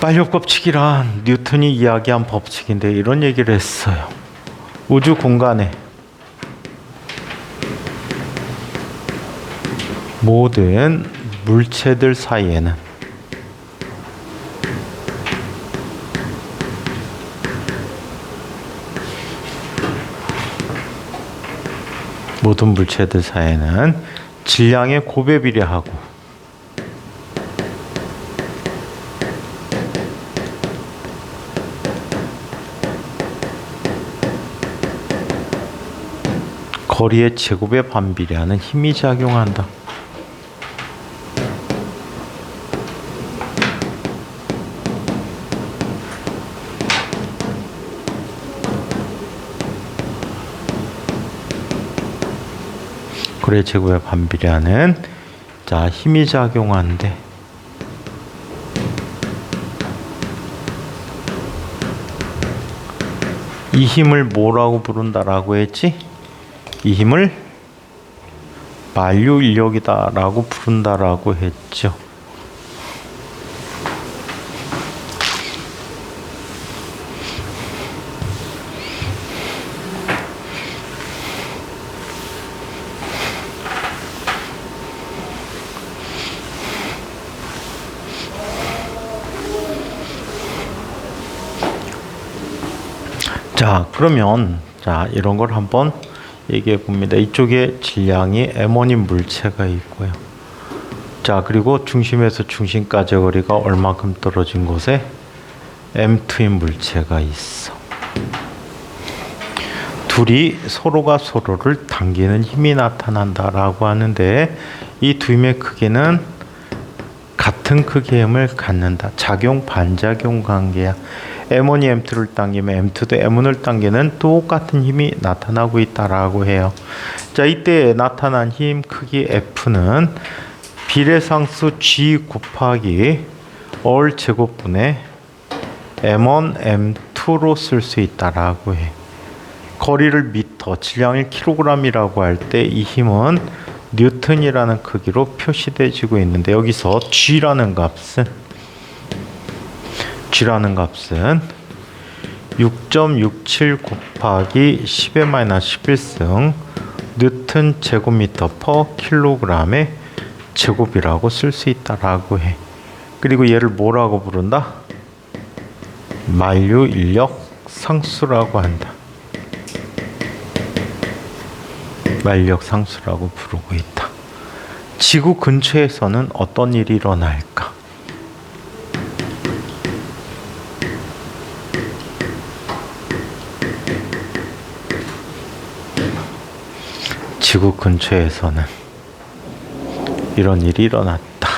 만력 법칙이란 뉴턴이 이야기한 법칙인데 이런 얘기를 했어요. 우주 공간에 모든 물체들 사이에는 질량의 고배비례하고 거리의 제곱에 반비례하는 힘이 작용한다. 거리의 제곱에 반비례하는 자, 힘이 작용하는데 이 힘을 뭐라고 부른다라고 했지? 이 힘을 만류인력이다라고 부른다라고 했죠. 자, 그러면 자, 이런 걸 한번 얘기해 봅니다. 이쪽에 질량이 m1인 물체가 있고요. 자, 그리고 중심에서 중심까지 거리가 얼마큼 떨어진 곳에 m2인 물체가 있어. 둘이 서로가 서로를 당기는 힘이 나타난다라고 하는데 이 두 힘의 크기는 같은 크기의 힘을 갖는다. 작용 반작용 관계야. M1이 M2를 당기면 M2도 M1을 당기는 똑같은 힘이 나타나고 있다라고 해요. 자, 이때 나타난 힘 크기 F는 비례상수 G 곱하기 얼 제곱분의 M1, M2로 쓸 수 있다라고 해. 거리를 미터, 질량을 킬로그램이라고 할 때 이 힘은 뉴턴이라는 크기로 표시되어지고 있는데 여기서 G라는 값은 6.67 곱하기 10의 마이너스 11승 뉴턴 제곱미터 퍼 킬로그램의 제곱이라고 쓸 수 있다라고 해. 그리고 얘를 뭐라고 부른다? 만류 인력 상수라고 한다. 만력 상수라고 부르고 있다. 지구 근처에서는 어떤 일이 일어날까? 지구 근처에서는 이런 일이 일어났다.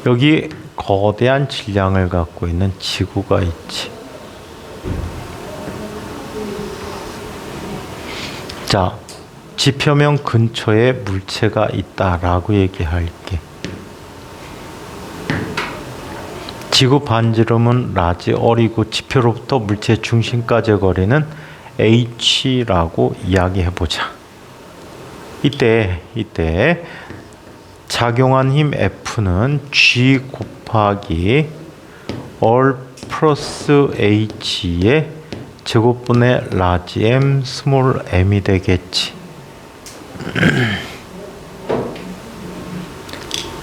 여기 거대한 질량을 갖고 있는 지구가 있지. 자, 지표면 근처에 물체가 있다라고 얘기할게. 지구 반지름은 라지 R이고 지표로부터 물체 중심까지의 거리는 H라고 이야기해보자. 이때 작용한 힘 F는 G 곱하기 얼 플러스 h의 제곱분의 라지 m 스몰 m이 되겠지.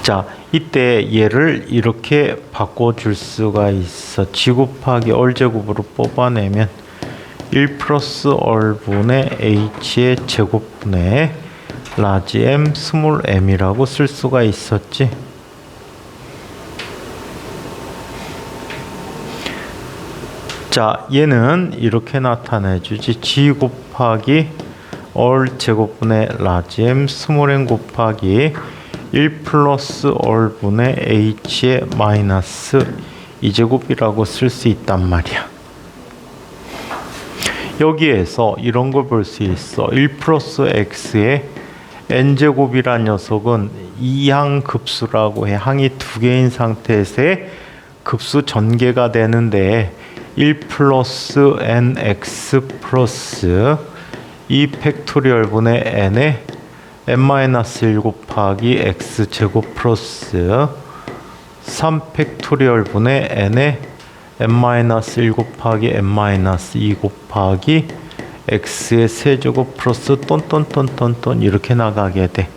자, 이때 얘를 이렇게 바꿔줄 수가 있어. g 곱하기 얼 제곱으로 뽑아내면 1 플러스 얼분의 h의 제곱분의 라지 m 스몰 m이라고 쓸 수가 있었지. 자, 얘는 이렇게 나타내주지. g 곱하기 얼 제곱분의 라지 m 스몰 m 곱하기 1 플러스 얼분의 h의 마이너스 2제곱이라고 쓸 수 있단 말이야. 여기에서 이런 걸 볼 수 있어. 1 플러스 x의 n제곱이란 녀석은 이항 급수라고 해. 항이 두 개인 상태에서의 급수 전개가 되는데 1 플러스 nx 플러스 2 팩토리얼분의 n의 n-1 곱하기 x제곱 플러스 3 팩토리얼분의 n의 n-1 곱하기 n-2 곱하기 x의 세제곱 플러스 똔똔똔똔똔 이렇게 나가게 돼.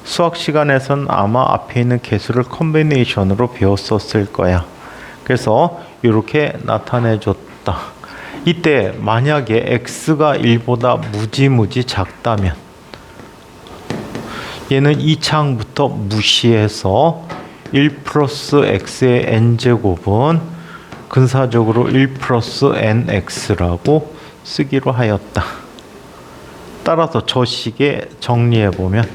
수학 시간에선 아마 앞에 있는 개수를 컨비네이션으로 배웠었을 거야. 그래서 이렇게 나타내줬다. 이때 만약에 x가 1보다 무지무지 작다면 얘는 이 창부터 무시해서 1 플러스 x의 n제곱은 근사적으로 1 플러스 nx라고 쓰기로 하였다. 따라서 저 식에 정리해보면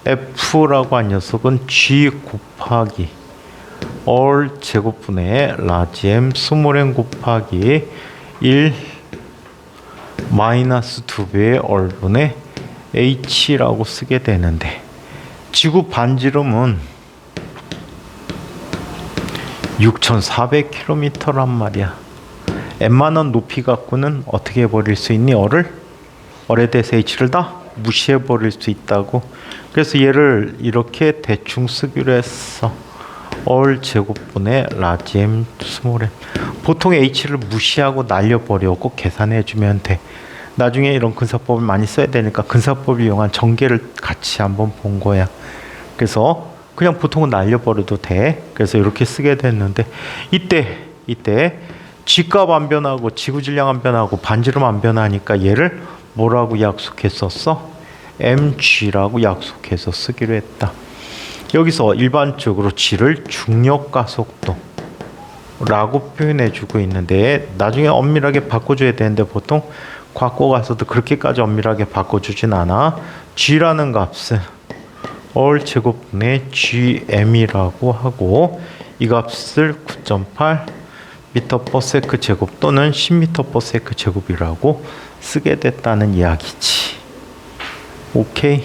f라고 한 녀석은 g 곱하기 얼 제곱분의 라지 m 스몰 m 곱하기 1 마이너스 2배의 얼분의 h라고 쓰게 되는데 지구 반지름은 6,400km란 말이야. n만원 높이 갖고는 어떻게 해버릴 수 있니? 얼에 대해서 h를 다 무시해버릴 수 있다고. 그래서 얘를 이렇게 대충 쓰기로 했어. 얼 제곱분의 라지 m 스몰 m. 보통 h를 무시하고 날려버려고 계산해주면 돼. 나중에 이런 근사법을 많이 써야 되니까 근사법을 이용한 전개를 같이 한번 본 거야. 그래서 그냥 보통은 날려버려도 돼. 그래서 이렇게 쓰게 됐는데 이때 G값 안 변하고 지구 질량 안 변하고 반지름 안 변하니까 얘를 뭐라고 약속했었어? mg라고 약속해서 쓰기로 했다. 여기서 일반적으로 G를 중력 가속도 라고 표현해 주고 있는데 나중에 엄밀하게 바꿔줘야 되는데 보통 갖고 가서도 그렇게까지 엄밀하게 바꿔주진 않아. G라는 값은 얼 제곱분의 gm이라고 하고 이 값을 9.8 m/s 제곱 또는 10m/s 제곱이라고 쓰게 됐다는 이야기지. 오케이.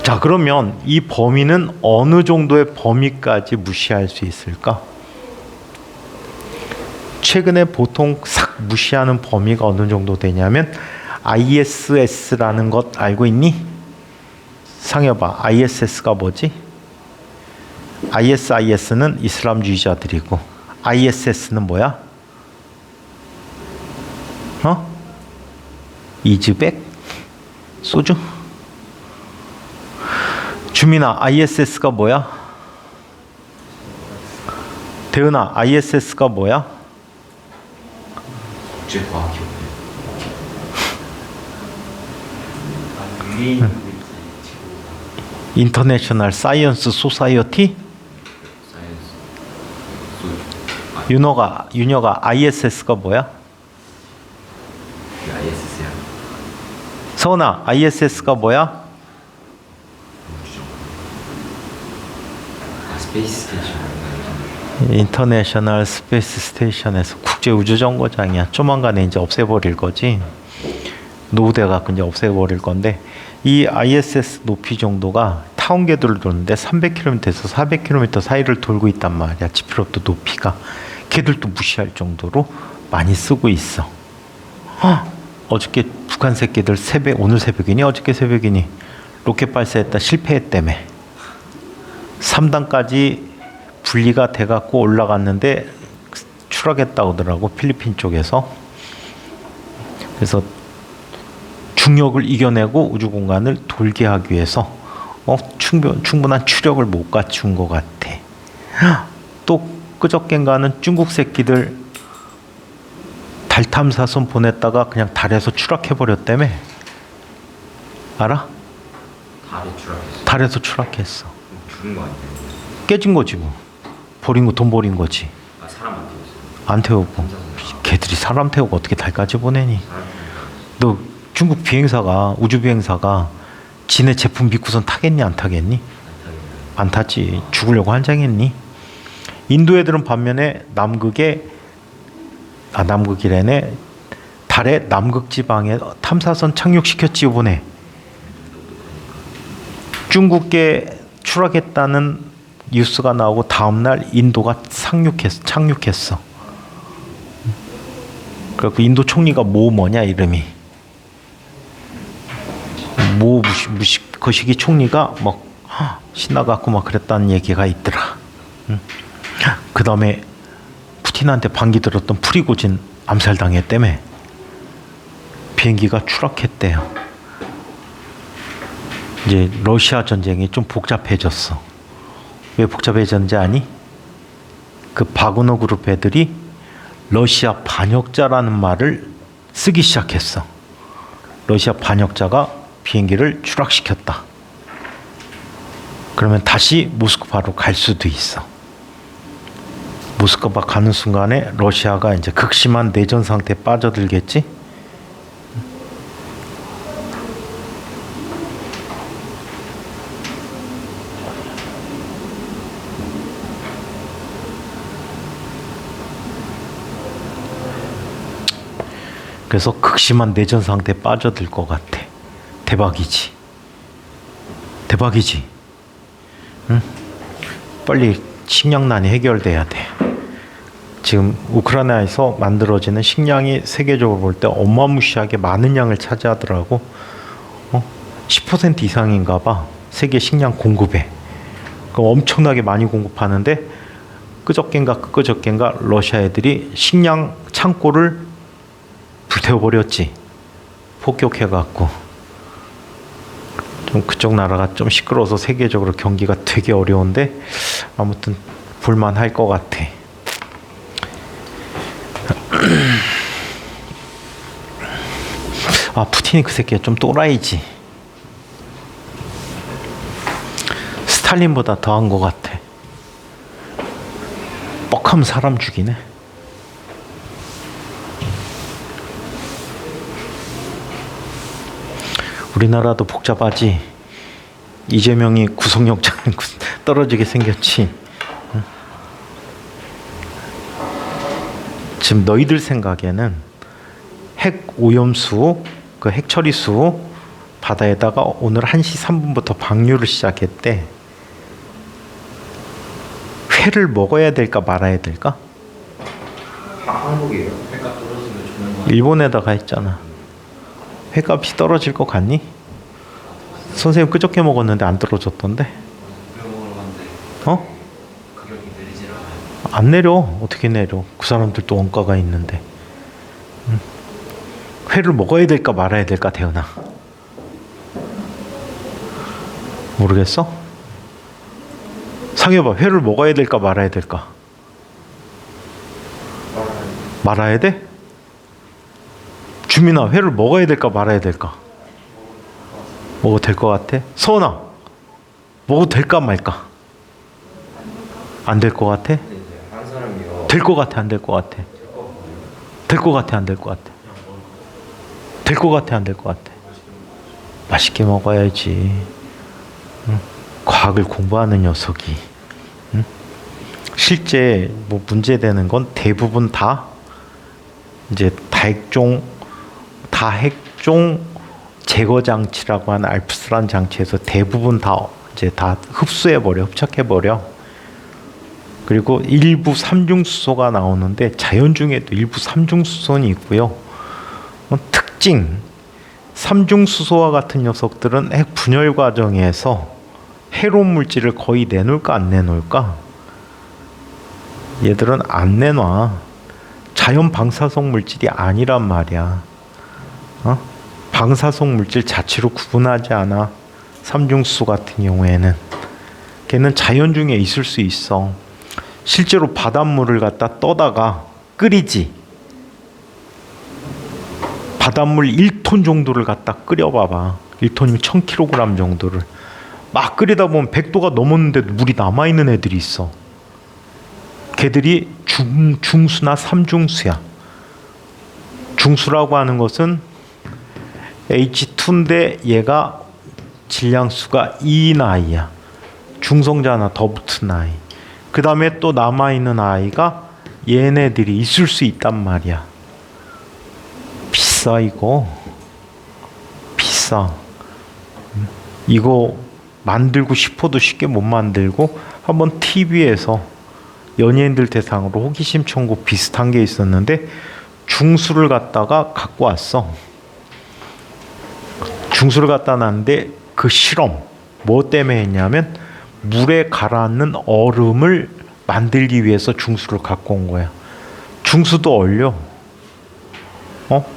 자, 그러면 이 범위는 어느 정도의 범위까지 무시할 수 있을까? 최근에 보통 싹 무시하는 범위가 어느 정도 되냐면 ISS라는 것 알고 있니? 상여봐. ISS가 뭐지? ISIS는 이슬람주의자들이고 ISS는 뭐야? 이즈벡? 소주? 주민아, ISS가 뭐야? 대은아, ISS가 뭐야? 국제과학협회. 인터내셔널 사이언스 소사이어티? 윤여가 ISS가 뭐야? ISS야. 서은아, ISS가 뭐야? 스페이스 스테이션. 인터내셔널 스페이스 스테이션에서 국제 우주 정거장이야. 조만간에 이제 없애버릴 거지. 노후돼 갖고 이제 없애버릴 건데 이 ISS 높이 정도가 타운 궤도를 도는데 300km에서 400km 사이를 돌고 있단 말이야. 지피로프 높이가. 걔들도 무시할 정도로 많이 쓰고 있어. 어저께 북한 새끼들 오늘 새벽이니 어저께 새벽이니 로켓 발사했다 실패했다며. 3단까지 분리가 돼갖고 올라갔는데 추락했다고 하더라고, 필리핀 쪽에서. 그래서 중력을 이겨내고 우주 공간을 돌게 하기 위해서 충분한 추력을 못 갖춘 것 같아. 또 그저껜가는 중국 새끼들 달 탐사선 보냈다가 그냥 달에서 추락해 버렸다며. 알아? 달에 추락했어. 달에서 추락했어. 죽은 거 아니야? 깨진 거지 뭐. 버린 거, 돈 버린 거지. 아, 사람 안 태웠어. 안 태우고. 걔들이 사람 태우고 어떻게 달까지 보내니? 사람 너 중국 비행사가, 우주 비행사가 지네 제품 믿고선 타겠니 안 타겠니? 안 타지. 죽으려고 환장했니? 인도 애들은 반면에 남극이래네. 달의 남극 지방에 탐사선 착륙시켰지 이번에. 중국에 추락했다는 뉴스가 나오고 다음날 인도가 착륙했어. 그래서 인도 총리가 뭐냐 이름이. 거시기 총리가 막 신나갖고 막 그랬다는 얘기가 있더라. 그 다음에 푸틴한테 반기 들었던 프리고진 암살당했다며. 비행기가 추락했대요. 이제 러시아 전쟁이 좀 복잡해졌어. 왜 복잡해졌는지 아니? 그 바그너 그룹 애들이 러시아 반역자라는 말을 쓰기 시작했어. 러시아 반역자가 비행기를 추락시켰다. 그러면 다시 모스크바로 갈 수도 있어. 모스크바 가는 순간에 러시아가 이제 극심한 내전 상태에 빠져들겠지? 그래서 극심한 내전 상태에 빠져들 것 같아. 대박이지. 대박이지. 응? 빨리 식량난이 해결돼야 돼. 지금 우크라이나에서 만들어지는 식량이 세계적으로 볼 때 어마무시하게 많은 양을 차지하더라고. 10% 이상인가 봐. 세계 식량 공급에. 엄청나게 많이 공급하는데 그저껜가 러시아 애들이 식량 창고를 불태워버렸지. 폭격해갖고. 좀 그쪽 나라가 좀 시끄러워서 세계적으로 경기가 되게 어려운데 아무튼 볼만할 것 같아. 아, 푸틴이 그 새끼가 좀 또라이지. 스탈린보다 더한 것 같아. 뻑하면 사람 죽이네. 우리나라도 복잡하지. 이재명이 구속영장 떨어지게 생겼지. 지금 너희들 생각에는 핵 오염수, 그 핵 처리수 바다에다가 오늘 1시 3분부터 방류를 시작했대. 회를 먹어야 될까 말아야 될까? 한국이에요. 회가 떨어지면 주는 거. 일본에다가 했잖아. 회값이 떨어질 것 같니? 선생님 그저께 먹었는데 안 떨어졌던데? 먹으러 갔는데 어? 가격이 내리질 않아요. 안 내려. 어떻게 내려? 그 사람들도 원가가 있는데. 회를 먹어야 될까 말아야 될까, 태연아? 모르겠어? 상해봐. 회를 먹어야 될까 말아야 될까? 말아야 돼? 주민아, 회를 먹어야 될까 말아야 될까? 먹어도 될 것 같아? 서원아, 먹어도 될까 말까? 안 될 것 같아? 한 사람이요. 될 것 같아, 안 될 것 같아? 될 것 같아, 안 될 것 같아? 될 것 같아, 안 될 것 같아? 맛있게 먹어야지. 응? 과학을 공부하는 녀석이. 응? 실제 뭐 문제되는 건 대부분 다 이제 다핵종 제거 장치라고 하는 알프스란 장치에서 대부분 다 이제 다 흡수해 버려, 흡착해 버려. 그리고 일부 삼중수소가 나오는데 자연 중에도 일부 삼중수소는 있고요. 특징 삼중수소와 같은 녀석들은 핵 분열 과정에서 해로운 물질을 거의 내놓을까 안 내놓을까? 얘들은 안 내놔. 자연 방사성 물질이 아니란 말이야. 방사성 물질 자체로 구분하지 않아. 삼중수 같은 경우에는 걔는 자연 중에 있을 수 있어. 실제로 바닷물을 갖다 떠다가 끓이지. 바닷물 1톤 정도를 갖다 끓여봐봐. 1톤이면 1000kg 정도를 막 끓이다 보면 100도가 넘었는데도 물이 남아있는 애들이 있어. 걔들이 중수나 삼중수야. 중수라고 하는 것은 H2인데 얘가 질량수가 2인 아이야. 중성자 하나 더 붙은 아이. 그 다음에 또 남아있는 아이가 얘네들이 있을 수 있단 말이야. 비싸 이거. 비싸. 이거 만들고 싶어도 쉽게 못 만들고 한번 TV에서 연예인들 대상으로 호기심 천국 비슷한 게 있었는데 중수를 갖다가 갖고 왔어. 중수를 갖다 놨는데 그 실험 뭐 때문에 했냐면 물에 가라앉는 얼음을 만들기 위해서 중수를 갖고 온 거야. 중수도 얼려.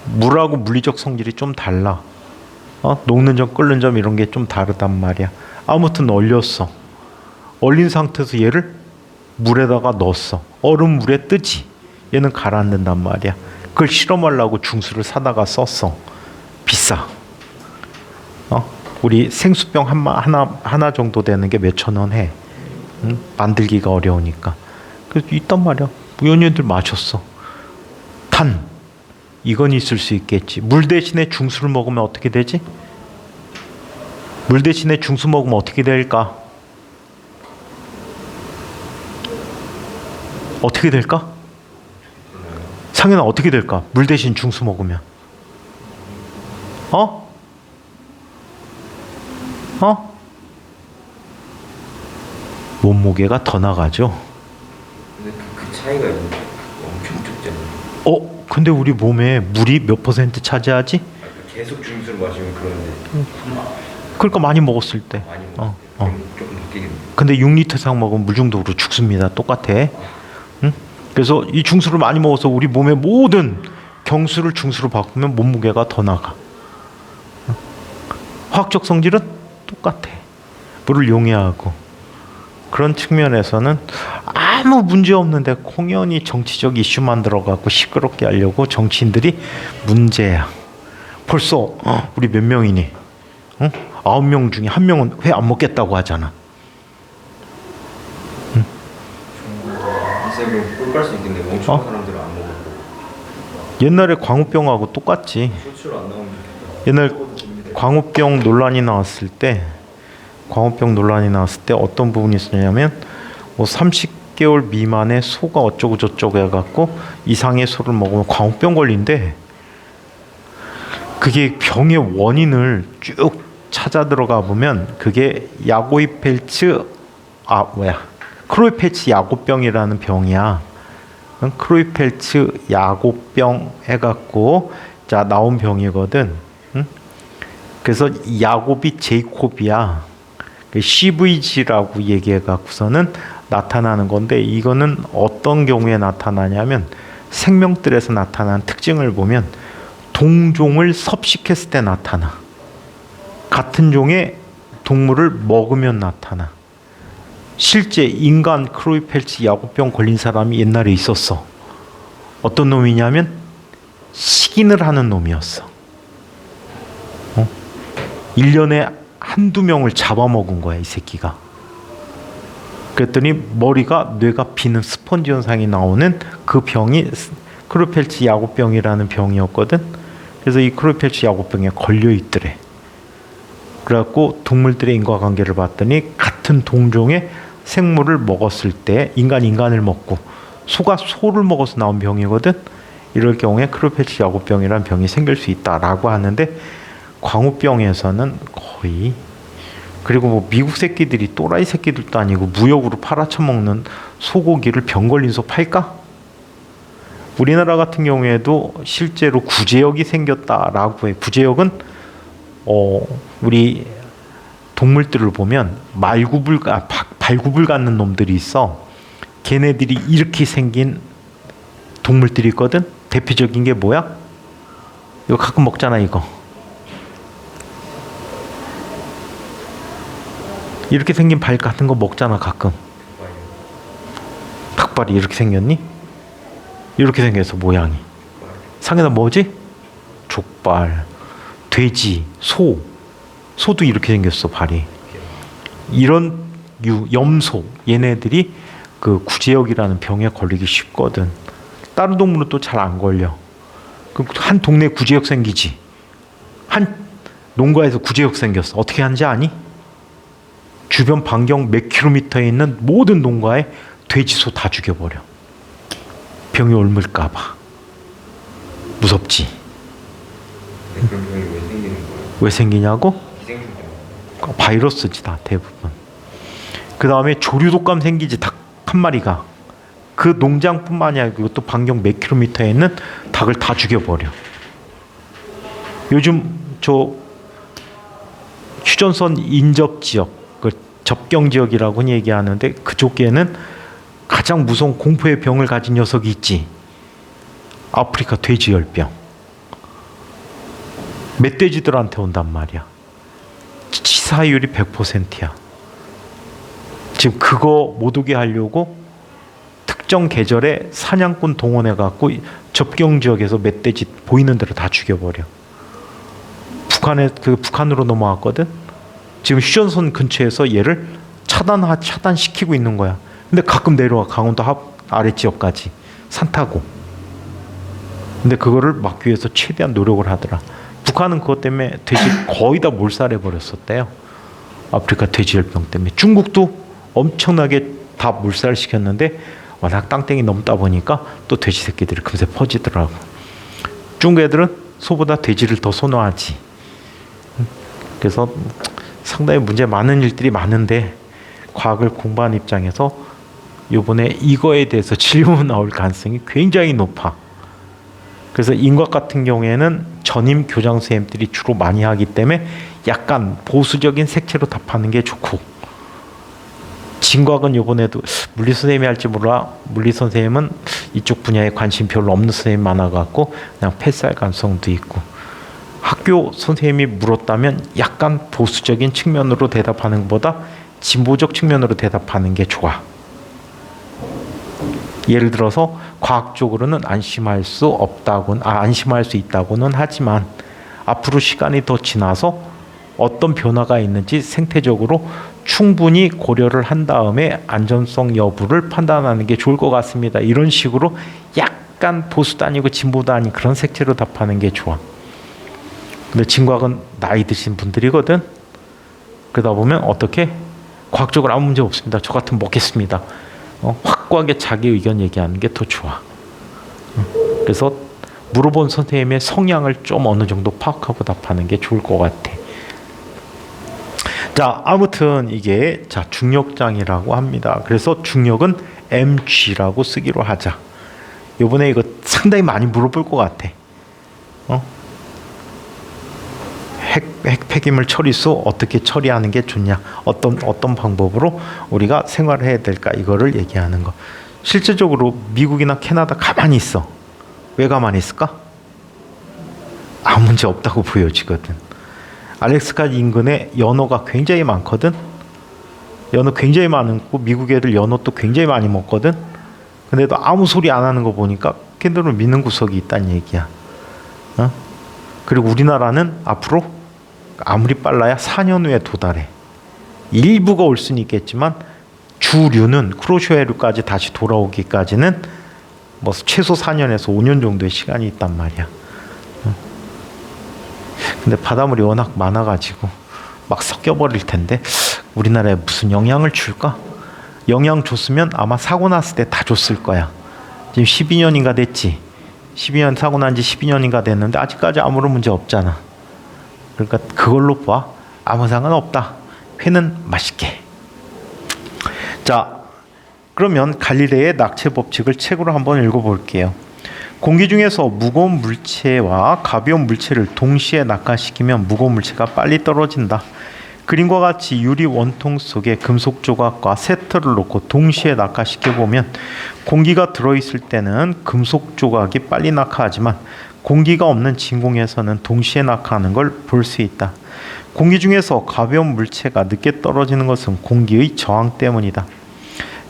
물하고 물리적 성질이 좀 달라. 녹는 점 끓는 점 이런 게 좀 다르단 말이야. 아무튼 얼렸어. 얼린 상태에서 얘를 물에다가 넣었어. 얼음 물에 뜨지. 얘는 가라앉는단 말이야. 그걸 실험하려고 중수를 사다가 썼어. 비싸. 우리 생수병 하나 정도 되는 게 몇천 원 해. 응? 만들기가 어려우니까. 그래서 있단 말이야. 연예인들 마셨어. 탄. 이건 있을 수 있겠지. 물 대신에 중수를 먹으면 어떻게 되지? 물 대신에 중수 먹으면 어떻게 될까? 어떻게 될까? 상현아 어떻게 될까? 물 대신 중수 먹으면. 몸무게가 더 나가죠. 근데 그 차이가 엄청 적잖아요. 근데 우리 몸에 물이 몇 % 차지하지? 계속 중수를 마시면 그런데. 그러니까 많이 먹었을 때. 많이 먹었을 때. 그럼 조금 바뀌겠네. 근데 6리터 이상 먹으면 물 중독으로 죽습니다. 똑같아. 응? 그래서 이 중수를 많이 먹어서 우리 몸의 모든 경수를 중수로 바꾸면 몸무게가 더 나가. 화학적 성질은 똑같아. 물을 용해하고. 그런 측면에서는 아무 문제 없는데 공연히 정치적 이슈 만들어갖고 시끄럽게 하려고 정치인들이 문제야. 벌써 우리 몇 명이니? 9명 중에 1명은 회 안 먹겠다고 하잖아. 이세면 꿀빨 수 있겠네. 멍청한 사람들은 안 먹어. 옛날에 광우병하고 똑같지. 수치로 안 나오면 좋겠다. 옛날 광우병 논란이 나왔을 때 어떤 부분이 있었냐면 30개월 미만의 소가 어쩌고 저쩌고 해갖고 이상의 소를 먹으면 광우병 걸린대. 그게 병의 원인을 쭉 찾아 들어가 보면 그게 크로이펠츠 야고병이라는 병이야. 크로이펠츠 야고병 해갖고 나온 병이거든. 그래서 야곱이 제이콥이야. CVG라고 얘기해갖고서는 나타나는 건데 이거는 어떤 경우에 나타나냐면 생명들에서 나타나는 특징을 보면 동종을 섭식했을 때 나타나. 같은 종의 동물을 먹으면 나타나. 실제 인간 크로이펠츠 야구병 걸린 사람이 옛날에 있었어. 어떤 놈이냐면 식인을 하는 놈이었어. 1년에 한두 명을 잡아먹은 거야 이 새끼가. 그랬더니 머리가 뇌가 비는 스펀지 현상이 나오는 그 병이 크로이펠츠 야구병이라는 병이었거든. 그래서 이 크로이펠츠 야구병에 걸려 있더래. 그래갖고 동물들의 인과관계를 봤더니 같은 동종의 생물을 먹었을 때 인간을 먹고 소가 소를 먹어서 나온 병이거든. 이럴 경우에 크로이펠츠 야구병이라는 병이 생길 수 있다라고 하는데 광우병에서는 거의 그리고 미국 새끼들이 또라이 새끼들도 아니고 무역으로 팔아쳐먹는 소고기를 병 걸린 소 팔까? 우리나라 같은 경우에도 실제로 구제역이 생겼다라고 해. 구제역은 우리 동물들을 보면 발굽을 갖는 놈들이 있어. 걔네들이 이렇게 생긴 동물들이 있거든. 대표적인 게 뭐야? 이거 가끔 먹잖아, 이거. 이렇게 생긴 발 같은 거 먹잖아, 가끔. 닭발이 이렇게 생겼니? 이렇게 생겨서 모양이. 상에다 뭐지? 족발, 돼지, 소도 이렇게 생겼어, 발이. 이런 염소, 얘네들이 그 구제역이라는 병에 걸리기 쉽거든. 다른 동물은 또 잘 안 걸려. 한 동네 구제역 생기지. 한 농가에서 구제역 생겼어. 어떻게 하는지 아니? 주변 반경 몇 킬로미터에 있는 모든 농가에 돼지, 소 다 죽여버려. 병이 옮을까 봐. 무섭지? 그런 병이 왜 생기는 거예요? 왜 생기냐고? 기생충 때문에. 바이러스지 다 대부분. 그 다음에 조류독감 생기지, 닭 한 마리가. 그 농장뿐만이 아니고 또 반경 몇 킬로미터에 있는 닭을 다 죽여버려. 요즘 저 휴전선 인접 지역, 그 접경 지역이라고 얘기하는데 그쪽에는 가장 무서운 공포의 병을 가진 녀석이 있지. 아프리카 돼지열병. 멧돼지들한테 온단 말이야. 치사율이 100%야. 지금 그거 못 오게 하려고 특정 계절에 사냥꾼 동원해 갖고 접경 지역에서 멧돼지 보이는 대로 다 죽여버려. 북한으로 넘어왔거든. 지금 휴전선 근처에서 얘를 차단시키고 있는 거야. 근데 가끔 내려와, 강원도 아래 지역까지 산 타고. 근데 그거를 막기 위해서 최대한 노력을 하더라. 북한은 그것 때문에 돼지 거의 다 몰살해 버렸었대요. 아프리카 돼지열병 때문에. 중국도 엄청나게 다 몰살시켰는데 워낙 땅땡이 넘다 보니까 또 돼지 새끼들이 금세 퍼지더라고. 중국 애들은 소보다 돼지를 더 선호하지. 그래서 상당히 문제 많은 일들이 많은데 과학을 공부한 입장에서 이번에 이거에 대해서 질문 나올 가능성이 굉장히 높아. 그래서 인과학 같은 경우에는 전임 교장 선생님들이 주로 많이 하기 때문에 약간 보수적인 색채로 답하는 게 좋고, 진과학은 이번에도 물리 선생님이 할지 몰라. 물리 선생님은 이쪽 분야에 관심 별로 없는 선생님 많아갖고 그냥 패스할 가능성도 있고, 학교 선생님이 물었다면 약간 보수적인 측면으로 대답하는 것보다 진보적 측면으로 대답하는 게 좋아. 예를 들어서 과학적으로는 안심할 수 있다고는 하지만 앞으로 시간이 더 지나서 어떤 변화가 있는지 생태적으로 충분히 고려를 한 다음에 안전성 여부를 판단하는 게 좋을 것 같습니다. 이런 식으로 약간 보수도 아니고 진보도 아닌 그런 색채로 답하는 게 좋아. 근데 진과학은 나이 드신 분들이거든. 그러다 보면 어떻게? 과학적으로 아무 문제 없습니다. 저 같으면 먹겠습니다. 확고하게 자기 의견 얘기하는 게 더 좋아. 그래서 물어본 선생님의 성향을 좀 어느 정도 파악하고 답하는 게 좋을 것 같아. 자, 아무튼 이게 중력장이라고 합니다. 그래서 중력은 mg라고 쓰기로 하자. 요번에 이거 상당히 많이 물어볼 것 같아. 핵 폐기물 처리수 어떻게 처리하는 게 좋냐? 어떤 방법으로 우리가 생활을 해야 될까? 이거를 얘기하는 거. 실제적으로 미국이나 캐나다 가만히 있어. 왜 가만히 있을까? 아무 문제 없다고 보여지거든. 알래스카 인근에 연어가 굉장히 많거든. 연어 굉장히 많고 미국 애들 연어 또 굉장히 많이 먹거든. 근데도 아무 소리 안 하는 거 보니까 걔들을 믿는 구석이 있다는 얘기야. 그리고 우리나라는 앞으로 아무리 빨라야 4년 후에 도달해. 일부가 올 수는 있겠지만 주류는 크로쇼에류까지 다시 돌아오기까지는 뭐 최소 4년에서 5년 정도의 시간이 있단 말이야. 근데 바닷물이 워낙 많아가지고 막 섞여버릴 텐데 우리나라에 무슨 영향을 줄까? 영향 줬으면 아마 사고 났을 때 다 줬을 거야. 지금 12년인가 됐지. 12년 사고 난 지 12년인가 됐는데 아직까지 아무런 문제 없잖아. 그러니까 그걸로 봐. 아무 상관없다. 회는 맛있게. 자, 그러면 갈릴레의 낙체 법칙을 책으로 한번 읽어볼게요. 공기 중에서 무거운 물체와 가벼운 물체를 동시에 낙하시키면 무거운 물체가 빨리 떨어진다. 그림과 같이 유리 원통 속에 금속 조각과 세트를 놓고 동시에 낙하시켜 보면 공기가 들어있을 때는 금속 조각이 빨리 낙하하지만 공기가 없는 진공에서는 동시에 낙하하는 걸 볼 수 있다. 공기 중에서 가벼운 물체가 늦게 떨어지는 것은 공기의 저항 때문이다.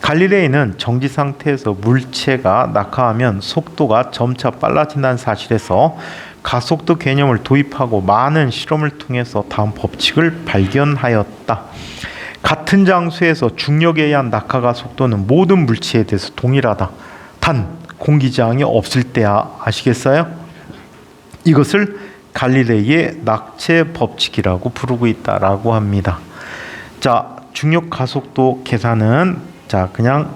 갈릴레이는 정지 상태에서 물체가 낙하하면 속도가 점차 빨라진다는 사실에서 가속도 개념을 도입하고 많은 실험을 통해서 다음 법칙을 발견하였다. 같은 장소에서 중력에 의한 낙하가 속도는 모든 물체에 대해서 동일하다. 단 공기저항이 없을 때야. 아시겠어요? 이것을 갈릴레이의 낙체 법칙이라고 부르고 있다라고 합니다. 자, 중력 가속도 계산은 그냥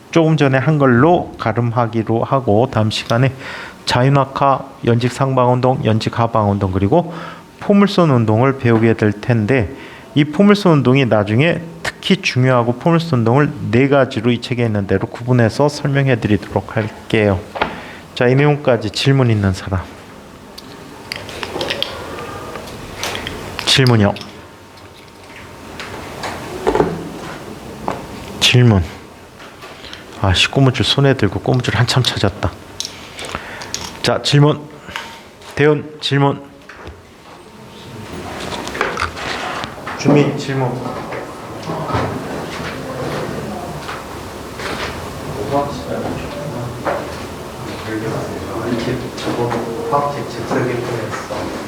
조금 전에 한 걸로 가름하기로 하고 다음 시간에 자유낙하, 연직 상방운동, 연직 하방운동 그리고 포물선 운동을 배우게 될 텐데 이 포물선 운동이 나중에 특히 중요하고 포물선 운동을 4가지로 이 책에 있는 대로 구분해서 설명해 드리도록 할게요. 자, 이 내용까지 질문 있는 사람. 질문이요. 질문. 꼬무줄 손에 들고 꼬무줄 한참 찾았다. 자, 질문. 대은 질문. 주민 질문. 이렇게 저거 화학책 즉석에 보냈어.